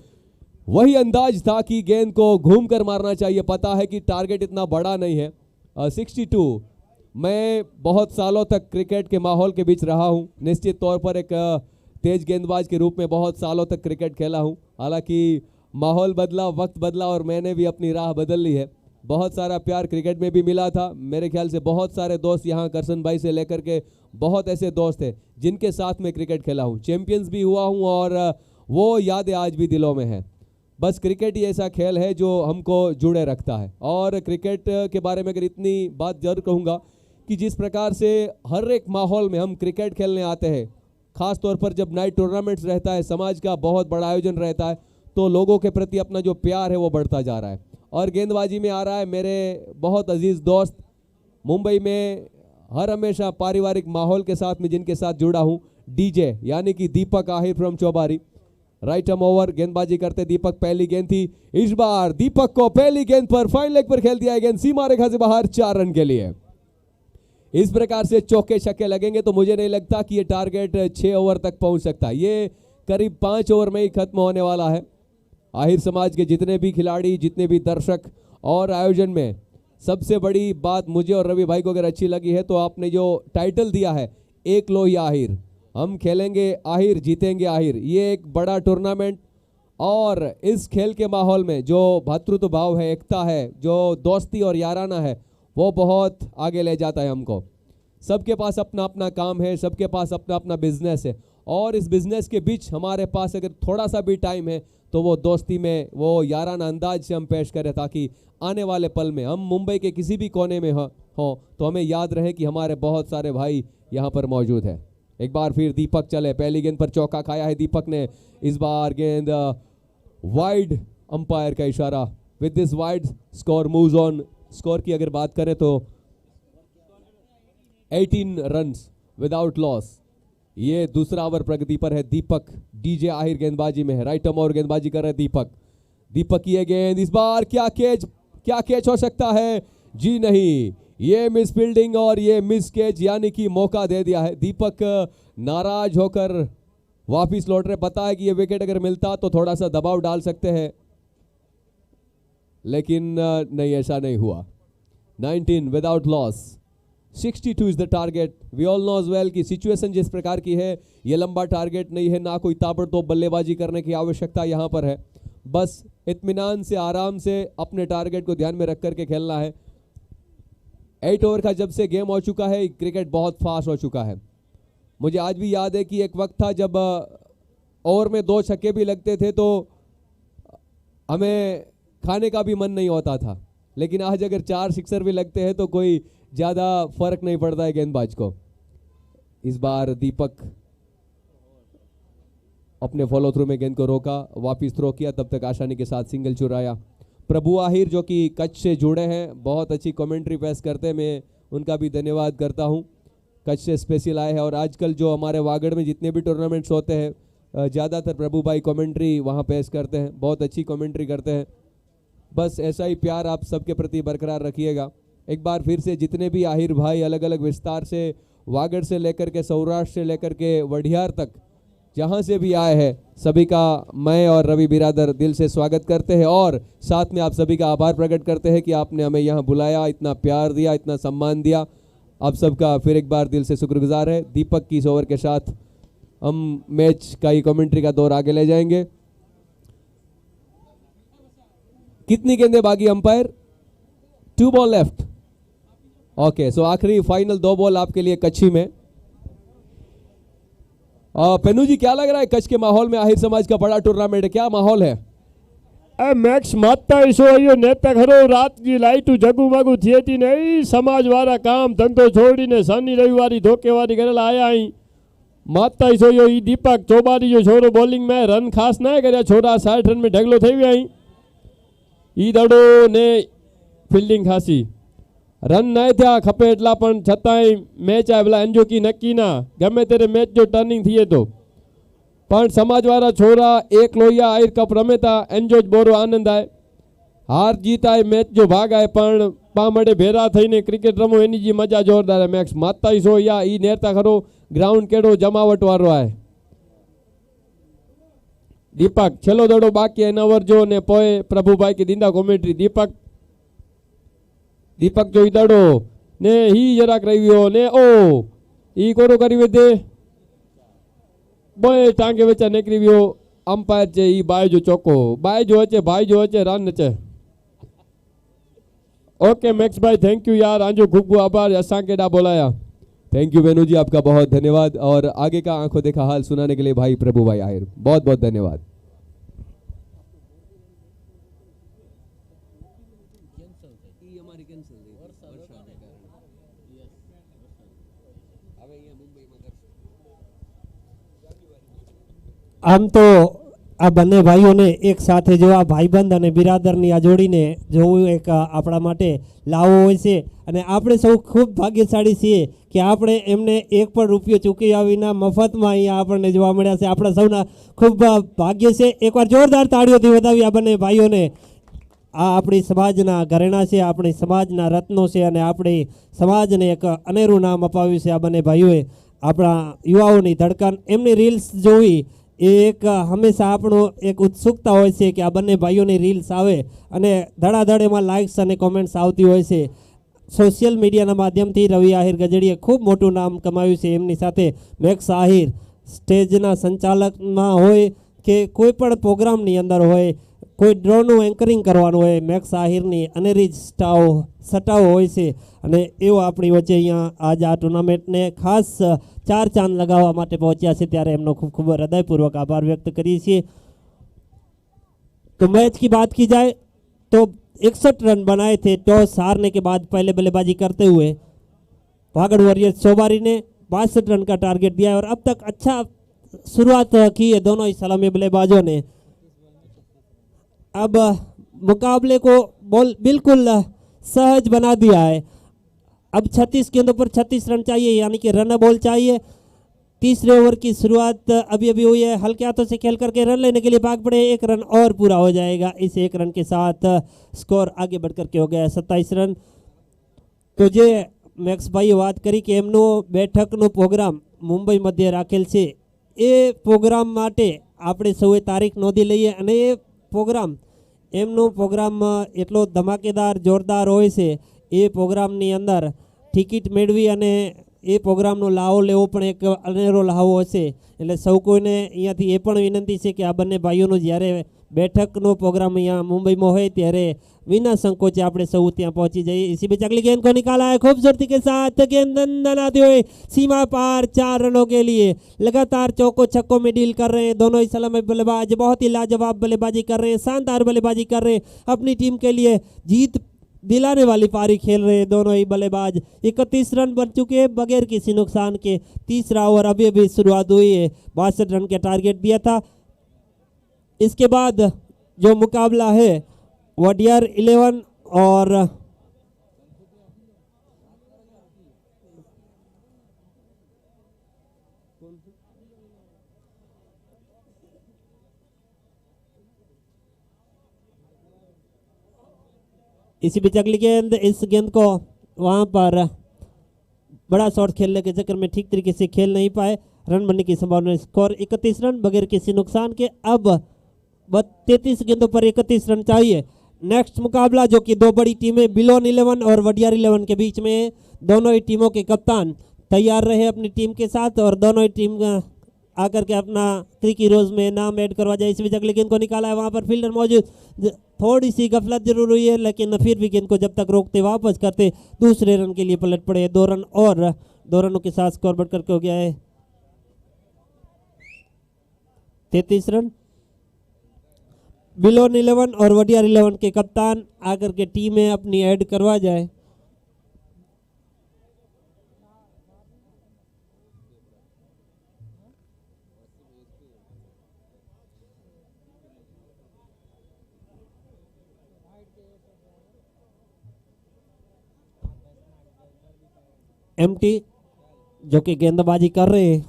वही अंदाज था कि गेंद को घूम कर मारना चाहिए. पता है कि टारगेट इतना बड़ा नहीं है. 62. मैं बहुत सालों तक क्रिकेट के माहौल के बीच रहा हूं. निश्चित तौर पर एक तेज गेंदबाज के रूप में बहुत सालों तक क्रिकेट खेला हूं. हालांकि माहौल बदला, वक्त बदला और मैंने भी अपनी राह बदल ली है. बहुत सारा प्यार क्रिकेट में भी मिला था. मेरे ख्याल से बहुत सारे दोस्त यहाँ करसन भाई से लेकर के बहुत ऐसे दोस्त थे जिनके साथ में क्रिकेट खेला हूँ. चैंपियंस भी हुआ हूँ और वो यादें आज भी दिलों में हैं. बस क्रिकेट ही ऐसा खेल है जो हमको जुड़े रखता है. और क्रिकेट के बारे में अगर इतनी बात जरूर कहूँगा कि जिस प्रकार से हर एक माहौल में हम क्रिकेट खेलने आते हैं, ख़ास तौर पर जब नाइट टूर्नामेंट्स रहता है, समाज का बहुत बड़ा आयोजन रहता है, तो लोगों के प्रति अपना जो प्यार है वो बढ़ता जा रहा है. और गेंदबाजी में आ रहा है मेरे बहुत अजीज दोस्त, मुंबई में हर हमेशा पारिवारिक माहौल के साथ में जिनके साथ जुड़ा हूं, डीजे यानी कि Deepak Ahir from Chaubari. Right arm over, गेंदबाजी करते दीपक, पहली गेंद थी, इस बार दीपक को पहली गेंद पर फाइन लेग पर खेल दिया है, गेंद सीमा रेखा से बाहर, 4 रन के लिए। इस प्रकार से चौके छक्के लगेंगे तो मुझे नहीं लगता कि ये टारगेट 6 ओवर तक पहुंच सकता, ये करीब 5 ओवर में ही खत्म होने वाला है। आहिर समाज के जितने भी खिलाड़ी, जितने भी दर्शक, और आयोजन में सबसे बड़ी बात मुझे और रवि भाई को अगर अच्छी लगी है तो आपने जो टाइटल दिया है, एक लोहिया आहिर, हम खेलेंगे आहिर, जीतेंगे आहिर, ये एक बड़ा टूर्नामेंट, और इस खेल के माहौल में जो भातृत्व भाव है, एकता है, जो दोस्ती और याराना है, वो बहुत आगे ले जाता है हमको। सबके पास अपना अपना काम है, सबके पास अपना अपना बिजनेस है, और इस बिजनेस के बीच हमारे पास अगर थोड़ा सा भी टाइम है तो वो दोस्ती में, वो याराना अंदाज से हम पेश करें, ताकि आने वाले पल में हम मुंबई के किसी भी कोने में हो तो हमें याद रहे कि हमारे बहुत सारे भाई यहाँ पर मौजूद है। एक बार फिर दीपक चले, पहली गेंद पर चौका खाया है दीपक ने, इस बार गेंद वाइड, अंपायर का इशारा, with this wide score moves on. Score की अगर बात करें तो 18 रन्स विदाउट लॉस। ये दूसरा ओवर प्रगति पर है, दीपक डीजे आहिर गेंदबाजी में है, राइट आर्म ओवर गेंदबाजी कर रहे दीपक। दीपक की ये गेंद, इस बार क्या कैच हो सकता है? जी नहीं, ये मिस फील्डिंग और ये मिस कैच, यानी कि मौका दे दिया है। दीपक नाराज होकर वापिस लौट रहे, पता है कि ये विकेट अगर मिलता तो थोड़ा सा दबाव डाल सकते हैं, लेकिन नहीं, ऐसा नहीं हुआ। 19 without loss, 62 is the target. We all know as well कि सिचुएशन जिस प्रकार की है, ये लंबा टारगेट नहीं है, ना कोई ताबड़तोड़ बल्लेबाजी करने की आवश्यकता यहाँ पर है, बस इत्मीनान से, आराम से अपने टारगेट को ध्यान में रख करके खेलना है। 8 ओवर का जब से गेम हो चुका है, क्रिकेट बहुत फास्ट हो चुका है। मुझे आज भी याद है कि एक वक्त था जब ओवर में 2 छक्के भी लगते थे तो हमें खाने का भी मन नहीं होता था, लेकिन आज अगर 4 सिक्सर भी लगते हैं तो कोई ज़्यादा फर्क नहीं पड़ता है गेंदबाज को। इस बार दीपक अपने फॉलो थ्रू में गेंद को रोका, वापिस थ्रो किया, तब तक आसानी के साथ सिंगल चुराया। प्रभु आहिर जो कि कच्छ से जुड़े हैं, बहुत अच्छी कमेंट्री पेश करते हैं, मैं उनका भी धन्यवाद करता हूं। कच्छ से स्पेशल आए हैं, और आजकल जो हमारे वागड़ में जितने भी टूर्नामेंट्स होते हैं ज़्यादातर प्रभु भाई कमेंट्री वहां पेश करते हैं, बहुत अच्छी कमेंट्री करते हैं। बस ऐसा ही प्यार आप सबके प्रति बरकरार रखिएगा। एक बार फिर से जितने भी आहिर भाई अलग अलग विस्तार से, वागड़ से लेकर के सौराष्ट्र से लेकर के वढ़ियार तक, जहां से भी आए हैं, सभी का मैं और रवि बिरादर दिल से स्वागत करते हैं, और साथ में आप सभी का आभार प्रकट करते हैं कि आपने हमें यहाँ बुलाया, इतना प्यार दिया, इतना सम्मान दिया। आप सबका फिर एक बार दिल से शुक्रगुजार है। दीपक की इस ओवर के साथ हम मैच का ही कमेंट्री का दौर आगे ले जाएंगे। कितनी गेंदें बाकी अंपायर? 2 ball left. ओके, सो आखिरी फाइनल 2 बॉल आपके लिए कच्छी में। पेनू जी, क्या लग रहा है कच्छ के माहौल में? आहिर समाज का बड़ा टूर्नामेंट है, क्या माहौल है? मैक्स माता ईशो नेता खरो रात की लाइटू जगुमगु थिए थी नहीं, समाज वाला काम धंधो छोड़ी ने शनि रविवारी धोखेवारी करेला आया ही। माता ईशो यो ई दीपक चौबारी जो छोरो बॉलिंग में रन खास ना करे, छोरा 60 रन में ढगलो થઈ ગયા ई दड़ो ने फील्डिंग खासी रन नहीं था खपे एटला पण छतांय मैच आवेला अंजोकी नक्की ना गमे तेरे मैच जो टर्निंग थिए तो पण समाजवाड़ा छोरा एक लोहिया आहिर कप रमे था, एंजॉय बोरो आनंद आए, हार जीत आए, मैच जो भाग आए, पण पामड़े भेरा थईने क्रिकेट रमो एनी जी मजा जोरदार है। मैक्स माता ईशो या ई नेरता खरो ग्राउंड केड़ो जमावट वारो आए। दीपक छेलो दड़ो बाकी है नवर जो ने पोए प्रभुभाई की दींदा कॉमेंट्री। दीपक दीपक जो दड़ो ने ही जराक रहियो ने ओ ई कोरो करी वेदे बोए टांगे वेचा निकरी वियो अंपायर चे ई बाय जो चौको बाय जो अचे भाई जो अचे रन अचे। ओके मैक्स भाई थैंक यू यार, आंजो खूब खूब आभार असा के डा बोलाया। थैंक यू वेनू जी, आपका बहुत धन्यवाद, और आगे का आंखों देखा हाल सुनाने के लिए भाई प्रभु भाई आहिर, बहुत बहुत धन्यवाद। આમ તો આ બંને ભાઈઓને એક સાથે જોવા ભાઈબંધ અને બિરાદરની આ જોડીને જોવું એક આપણા માટે લાવો હોય છે અને આપણે સૌ ખૂબ ભાગ્યશાળી છીએ કે આપણે એમને એક પણ રૂપિયો ચૂકવ્યા વિના મફતમાં અહીંયા આપણને જોવા મળ્યા છે. આપણા સૌના ખૂબ ભાગ્ય છે. એકવાર જોરદાર તાળીઓથી વધાવી આ બંને ભાઈઓને. આ આપણી સમાજના ઘરેણા છે, આપણી સમાજના રત્નો છે અને આપણી સમાજને એક અનેરું નામ અપાવ્યું છે આ બંને ભાઈઓએ. આપણા યુવાઓની ધડકન, એમની રીલ્સ જોવી એ એક હંમેશા આપણો એક ઉત્સુકતા હોય છે કે આ બંને ભાઈઓની રીલ્સ આવે અને ધડાધડ એમાં લાઇક્સ અને કોમેન્ટ્સ આવતી હોય છે. સોશિયલ મીડિયાના માધ્યમથી રવિ આહિર ગજડીએ ખૂબ મોટું નામ કમાવ્યું છે. એમની સાથે મેક્સ આહિર સ્ટેજના સંચાલકમાં હોય કે કોઈ પણ પ્રોગ્રામની અંદર હોય, કોઈ ડ્રોનું એન્કરિંગ કરવાનું હોય, મેક્સ આહિરની અનેરી સટાઓ હોય છે અને એવો આપણી વચ્ચે અહીંયા આજ આ ટુર્નામેન્ટને ખાસ 4 ચાંદ લગાવવા માટે પહોંચ્યા છે, ત્યારે એમનો ખૂબ ખૂબ હૃદયપૂર્વક આભાર व्यक्त કરીએ છીએ. तो मैच की बात की जाए तो 61 रन बनाए थे. टॉस हारने के बाद पहले बल्लेबाजी करते हुए भागड़ वॉरियर्स चौबारी ने 62 रन का टारगेट दिया है और अब तक अच्छा शुरुआत की है दोनों ही सलामी बल्लेबाजों ने. अब मुकाबले को बिल्कुल सहज बना दिया है. अब 36 गेंदों पर 36 रन चाहिए, यानी कि रन बॉल चाहिए. तीसरे ओवर की शुरुआत अभी अभी हुई है. हल्के हाथों से खेल करके रन लेने के लिए भाग पड़े. 1 रन और पूरा हो जाएगा. इस 1 रन के साथ स्कोर आगे बढ़ करके हो गया 27 रन. तो जे मैक्स भाई बात करी कि एमनो बैठकनो प्रोग्राम मुंबई मध्य राखेल છે. એ પ્રોગ્રામ માટે આપણે સૌએ તારીખ નોંધી લઈએ અને એ પ્રોગ્રામ એમનો પ્રોગ્રામ એટલો ધમાકેદાર જોરદાર હોય છે. એ પ્રોગ્રામની અંદર ટિકિટ મેળવી અને એ પ્રોગ્રામનો લાવો લેવો પણ એક અનેરો લાવો હશે. એટલે સૌ કોઈને અહીંયાથી એ પણ વિનંતી છે કે આ બંને ભાઈઓનો જ્યારે बैठकનો प्रोग्राम यहाँ मुंबई में हो ત્યારે बिना संकोचे આપણે સૌ ત્યાં પહોંચી જઈએ. इसी बीच अगली गेंद को निकाला है खूबसूरती के साथ. गेंद अंदर आते हुए सीमा पार 4 रनों के लिए लगातार चौको छक्कों में डील कर रहे हैं दोनों ही सलामी बल्लेबाज. बहुत ही लाजवाब बल्लेबाजी कर रहे हैं, शानदार बल्लेबाजी कर रहे हैं. अपनी टीम के लिए जीत दिलाने वाली पारी खेल रहे हैं दोनों ही बल्लेबाज. 31 रन बन चुके हैं बगैर किसी नुकसान के. तीसरा ओवर अभी अभी शुरुआत हुई है. 62 रन का टारगेट दिया था. इसके बाद जो मुकाबला है वडियार 11 और इसी बीच अगली गेंद, इस गेंद को वहां पर बड़ा शॉट खेलने के चक्कर में ठीक तरीके से खेल नहीं पाए. रन बनने की संभावना. स्कोर 31 रन बगैर किसी नुकसान के. अब 33 गेंदों पर 31 रन चाहिए. नेक्स्ट मुकाबला जो कि 2 बड़ी टीमें बिलोन 11 और वडियार 11 के बीच में है. दोनों ही टीमों के कप्तान तैयार रहे अपनी टीम के साथ और दोनों ही टीम आकर के अपना क्रिकी रोज में नाम ऐड करवा जाए. इस बीच अगली गेंद को निकाला है, वहां पर फील्डर मौजूद. थोड़ी सी गफलत जरूर हुई है लेकिन फिर भी गेंद को जब तक रोकते वापस करते दूसरे रन के लिए पलट पड़े. 2 रन और 2 रनों के साथ स्कोर बढ़ करके हो गया है 33 रन. बिलोन 11 और वडियार 11 के कप्तान आकर के टीम में अपनी ऐड करवा जाए. एमटी जो कि गेंदबाजी कर रहे हैं.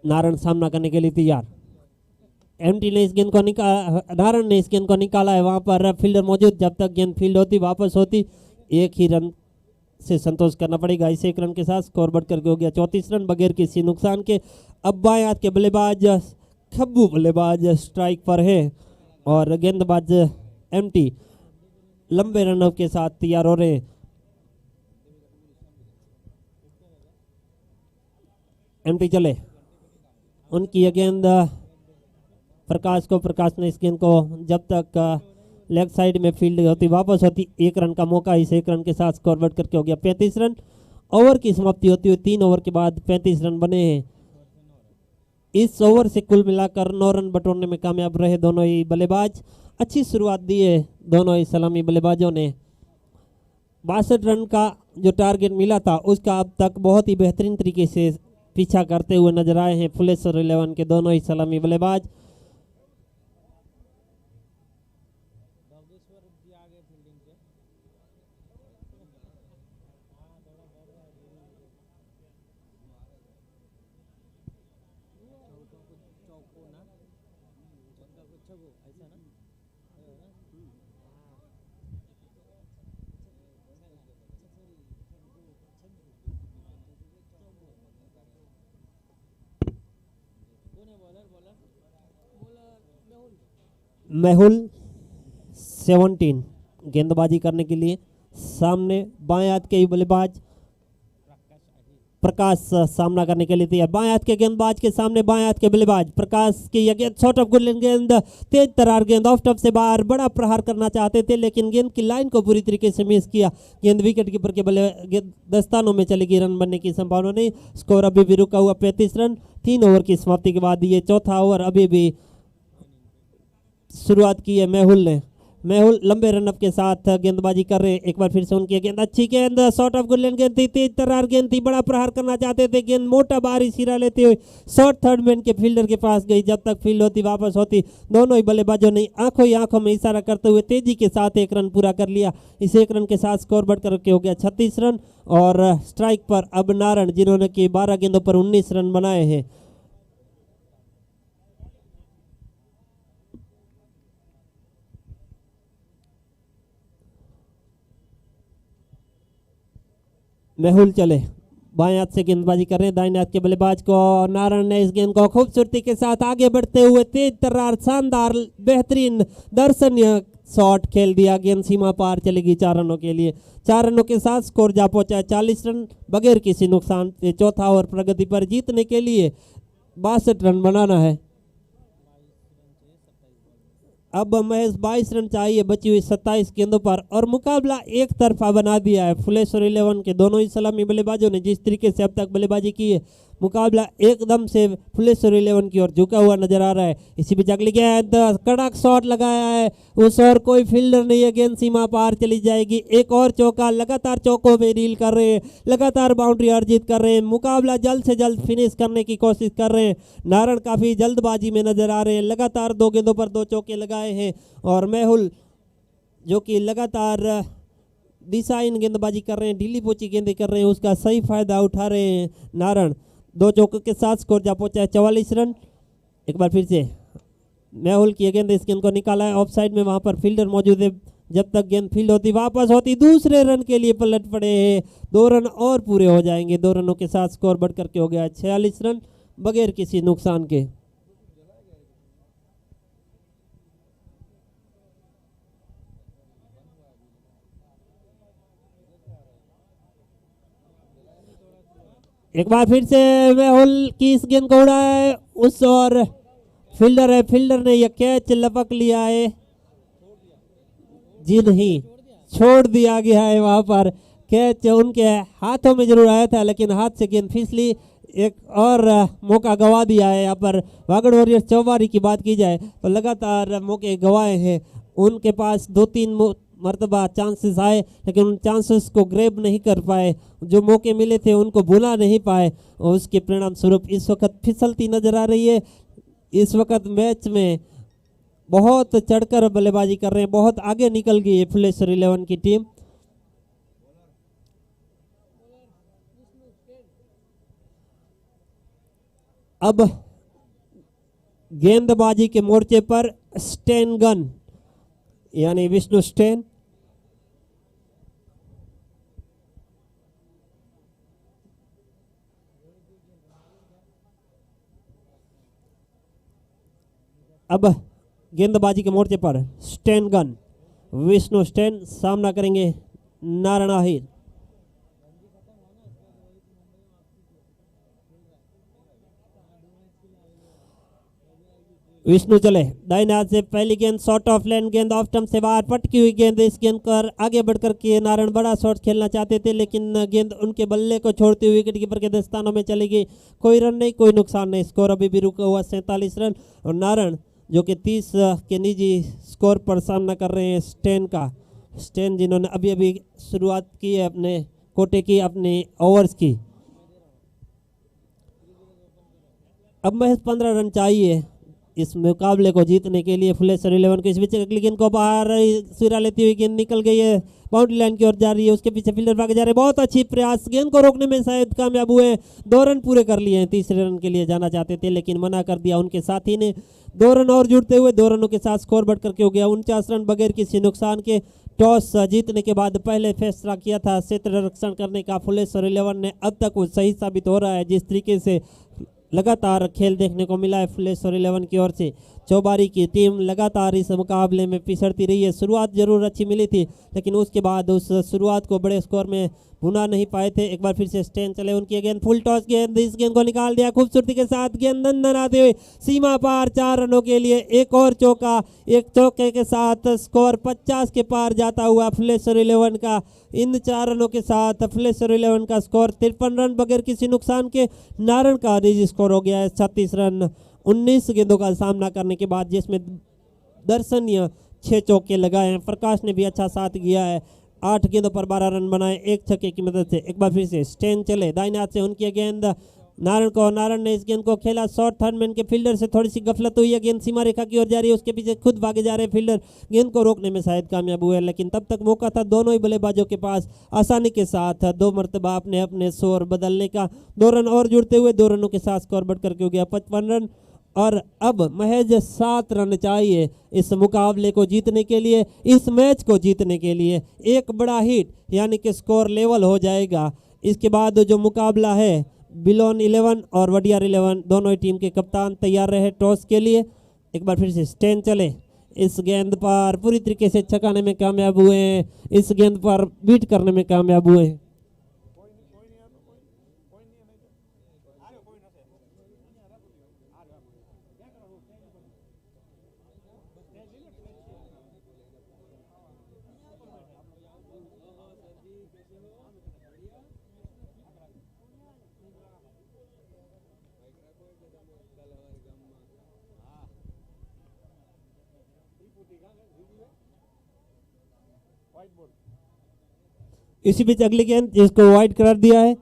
नारायण सामना करने के लिए तैयार. एमटी ने इस गेंद को नारायण ने इस गेंद को निकाला है. वहां पर फील्डर मौजूद. जब तक गेंद फील्ड होती वापस होती 1 ही रन से संतोष करना पड़ेगा. इस 1 रन के साथ स्कोर बढ़ करके हो गया 34 रन बगैर किसी नुकसान के. अब बाएं हाथ के बल्लेबाज खब्बू बल्लेबाज स्ट्राइक पर है और गेंदबाज एमटी लंबे रन के साथ तैयार हो रहे हैं. एमटी चले, उनकी यह गेंद प्रकाश ने इस गेंद को जब तक लेग साइड में फील्ड होती वापस होती 1 रन का मौका. इस 1 रन के साथ स्कोर बढ़ करके हो गया 35 रन. ओवर की समाप्ति होती हुई 3 ओवर के बाद 35 रन बने हैं. इस ओवर से कुल मिलाकर 9 रन बटोरने में कामयाब रहे दोनों ही बल्लेबाज. अच्छी शुरुआत दी है दोनों ही सलामी बल्लेबाजों ने. 62 रन का जो टारगेट मिला था उसका अब तक बहुत ही बेहतरीन तरीके से पीछा करते हुए नजर आए हैं फुलेश्वर 11 के दोनों ही सलामी बल्लेबाज। बागेश्वर जी आगे फील्डिंग से चौको ना चौका को छगो ऐसा ना कौन है bowler bowler bowler Mehul Mehul 17 गेंदबाजी करने के लिए। सामने बाएं हाथ के ही बल्लेबाज प्रकाश सामना करने के लिए तैयार। बाएं हाथ के गेंदबाज के सामने बाएं हाथ के बल्लेबाज प्रकाश की यह गेंद शॉट ऑफ गुड गेंद, तेज तरार गेंद ऑफ टॉप से बाहर, बड़ा प्रहार करना चाहते थे लेकिन गेंद की लाइन को पूरी तरीके से मिस किया। गेंद विकेट कीपर के बल्ले दस्तानों में चलेगी, रन बनने की संभावना नहीं। स्कोर अभी भी रुका हुआ 35 रन। 3 ओवर की समाप्ति के बाद ये चौथा ओवर अभी भी शुरुआत की है मेहुल ने। मेहुल लंबे रनअप के साथ गेंदबाजी कर रहे हैं। एक बार फिर से उनकी गेंद अच्छी गेंद, शॉट ऑफ गुड गेंद थी, तेज तरार गेंद थी, बड़ा प्रहार करना चाहते थे। गेंद मोटा बाहरी सिरा लेते हुए शॉर्ट थर्ड मैन के फील्डर के पास गई। जब तक फील्ड होती वापस होती, दोनों ही बल्लेबाजों ने आंखों ही आंखों में इशारा करते हुए तेजी के साथ एक रन पूरा कर लिया। इस एक रन के साथ स्कोर बढ़कर के हो गया 36 रन। और स्ट्राइक पर अब नारायण, जिन्होंने कि 12 गेंदों पर 19 रन बनाए हैं। मेहुल चले, बाएं हाथ से गेंदबाजी कर रहे हैं। दाहिने हाथ के बल्लेबाज को नारायण ने इस गेंद को खूबसूरती के साथ आगे बढ़ते हुए तेज तर्रार शानदार बेहतरीन दर्शनीय शॉट खेल दिया। गेंद सीमा पार चलेगी 4 रनों के लिए। 4 रनों के साथ स्कोर जा पहुंचा है 40 रन बगैर किसी नुकसान से। चौथा ओवर प्रगति पर, जीतने के लिए 62 रन बनाना है। अब महेश 22 रन चाहिए बची हुई 27 गेंदों पर और मुकाबला एक तरफा बना दिया है। फुलेश्वर 11 के दोनों ही सलामी बल्लेबाजों ने जिस तरीके से अब तक बल्लेबाजी की है, मुकाबला एकदम से फुलेश्वर 11 की ओर झुका हुआ नजर आ रहा है। इसी बीच अगली गेंद, कड़क शॉट लगाया है, उस और कोई फील्डर नहीं है, गेंद सीमा पार चली जाएगी। एक और चौका, लगातार चौकों में रील कर रहे हैं, लगातार बाउंड्री अर्जित कर रहे हैं। मुकाबला जल्द से जल्द फिनिश करने की कोशिश कर रहे हैं। नारायण काफी जल्दबाजी में नजर आ रहे हैं, लगातार 2 गेंदों पर 2 चौके लगाए हैं। और मेहुल जो कि लगातार दिशाहीन गेंदबाजी कर रहे हैं, ढीली पोची गेंदें कर रहे हैं, उसका सही फायदा उठा रहे हैं नारायण। 2 चौकों के साथ स्कोर जा पहुंचा है 44 रन। एक बार फिर से मेहुल की गेंद, इस गेंद को निकाला है ऑफ साइड में, वहां पर फील्डर मौजूद है। जब तक गेंद फील्ड होती वापस होती, दूसरे रन के लिए पलट पड़े हैं। 2 रन और पूरे हो जाएंगे। 2 रनों के साथ स्कोर बढ़कर के हो गया है 46 रन बगैर किसी नुकसान के। एक बार फिर से मेहुल की इस गेंद को उड़ाया है, उस और फील्डर है, फील्डर ने यह कैच लपक लिया है। जी नहीं, छोड़ दिया गया है। वहां पर कैच उनके हाथों में जरूर आया था लेकिन हाथ से गेंद फिसली। एक और मौका गवा दिया है। यहाँ पर वागड़ वॉरियर्स चौबारी की बात की जाए तो लगातार मौके गवाए हैं। उनके पास 2-3 मरतबा चांसेस आए लेकिन उन चांसेस को ग्रैब नहीं कर पाए। जो मौके मिले थे उनको भुला नहीं पाए और उसके परिणाम स्वरूप इस वक्त फिसलती नजर आ रही है। इस वक्त मैच में बहुत चढ़कर बल्लेबाजी कर रहे हैं, बहुत आगे निकल गई है फुलेश्वर 11 की टीम। अब गेंदबाजी के मोर्चे पर स्टेन गन यानी विष्णु स्टेन, अब गेंदबाजी के मोर्चे पर स्टेन गन विष्णु स्टेन सामना करेंगे नारायण आहिर। विष्णु चले, दाहिने हाथ से पहली गेंद शॉट ऑफ लेन, गेंद ऑफ स्टंप से बाहर पटकी हुई गेंद। इस गेंद पर आगे बढ़कर के नारायण बड़ा शॉट खेलना चाहते थे लेकिन गेंद उनके बल्ले को छोड़ते हुए विकेट कीपर के दस्तानों में चली गई। कोई रन नहीं, कोई नुकसान नहीं। स्कोर अभी भी रुका हुआ 47 रन। और नारायण जो कि 30 के निजी स्कोर पर सामना कर रहे हैं स्टेन का। स्टेन जिन्होंने अभी अभी शुरुआत की है अपने कोटे की, अपने ओवर्स की। अब महज 15 रन चाहिए इस मुकाबले को जीतने के लिए फुलेश्वर 11 को। इस बीच अगली गेंद को बाहर सिरा लेती हुई गेंद निकल गई है, बाउंड्री लाइन की ओर जा रही है, उसके पीछे फील्डर भागे जा रहे हैं। बहुत अच्छी प्रयास, गेंद को रोकने में शायद कामयाब हुए। 2 रन पूरे कर लिए हैं, तीसरे रन के लिए जाना चाहते थे लेकिन मना कर दिया उनके साथी ने। 2 रन और जुड़ते हुए 2 रनों के साथ स्कोर बढ़ करके हो गया 49 रन बगैर किसी नुकसान के। टॉस जीतने के बाद पहले फैसला किया था क्षेत्र रक्षण करने का फुलेश्वर 11 ने, अब तक वो सही साबित हो रहा है। जिस तरीके से लगातार खेल देखने को मिला है फुलेश्वर 11 की ओर से, चौबारी की टीम लगातार इस मुकाबले में पिछड़ती रही है। शुरुआत जरूर अच्छी मिली थी लेकिन उसके बाद उस शुरुआत को बड़े स्कोर में भुना नहीं पाए थे। एक बार फिर से स्टैंड चले उनकी गेंद, फुल टॉस गेंद, इस गेंद को निकाल दिया खूबसूरती के साथ। गेंद अंदर आते हुए सीमा पार, 4 रनों के लिए एक और चौका, एक चौके के साथ स्कोर 50 के पार जाता हुआ फुलेश्वर 11 का। इन 4 रनों के साथ फुलेश्वर 11 का स्कोर 53 रन बगैर किसी नुकसान के। नारण का निजी स्कोर हो गया है 36 रन 19 गेंदों का सामना करने के बाद, जिसमें दर्शनीय 6 चौके लगाए हैं। प्रकाश ने भी अच्छा साथ किया है, 8 गेंदों पर 12 रन बनाए एक छक्के की मदद से। एक बार फिर से स्टैंड चले, दाहिने हाथ से उनकी गेंद नारण को, नारण ने इस गेंद को खेला शॉर्ट, थर्ड मैन के फील्डर से थोड़ी सी गफलत हुई है, गेंद सीमा रेखा की ओर जा रही है, उसके पीछे खुद भागे जा रहे फील्डर, गेंद को रोकने में शायद कामयाब हुए लेकिन तब तक मौका था दोनों ही बल्लेबाजों के पास आसानी के साथ 2 मरतबा अपने अपने स्कोर बदलने का। 2 रन और जुड़ते हुए 2 रनों के साथ स्कोर बढ़ करके हो गया 55 रन और अब महज 7 रन चाहिए इस मुकाबले को जीतने के लिए, इस मैच को जीतने के लिए। एक बड़ा हिट यानी कि स्कोर लेवल हो जाएगा। इसके बाद जो मुकाबला है बिलोन 11 और वडियार 11 दोनों ही टीम के कप्तान तैयार रहे टॉस के लिए। एक बार फिर से स्टैंड चले, इस गेंद पर पूरी तरीके से छकाने में कामयाब हुए हैं, इस गेंद पर बीट करने में कामयाब हुए हैं। इसी बीच अगली गेंद जिसको वाइड करार दिया है,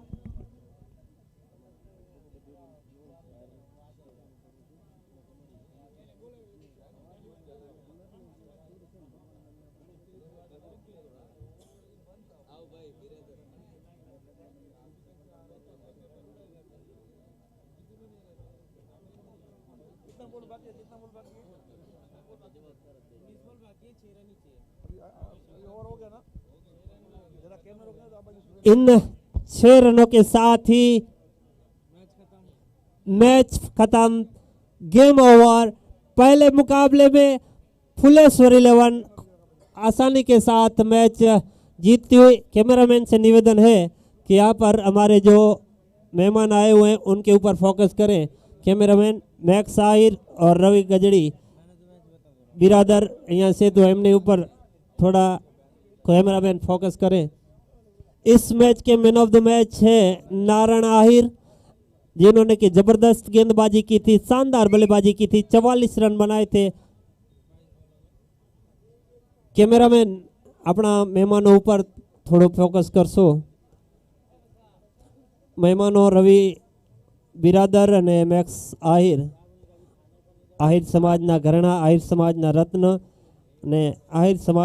इन 6 रनों के साथ ही मैच खत्म, गेम ओवर। पहले मुकाबले में फुलेश्वर 11 आसानी के साथ मैच जीतती हुई। कैमरामैन से निवेदन है कि यहाँ पर हमारे जो मेहमान आए हुए हैं उनके ऊपर फोकस करें। कैमरामैन मैक्स आहिर और रवि गजड़ी बिरादर यहाँ से तो हमने ऊपर थोड़ा कैमरामैन फोकस करें। इस मैच के मैन ऑफ द मैच है नारण आहिर, जिन्होंने कि जबरदस्त गेंदबाजी की थी, शानदार बल्लेबाजी की थी, 44 रन बनाए थे। कैमरामैन अपना मेहमानों ऊपर थोड़ो फोकस करशो। मेहमानों रवि बिरादर અને મેક્સ આહિર સમાજના ઘરણા, આહિર સમાજના રત્ન અને આહિર સમાજ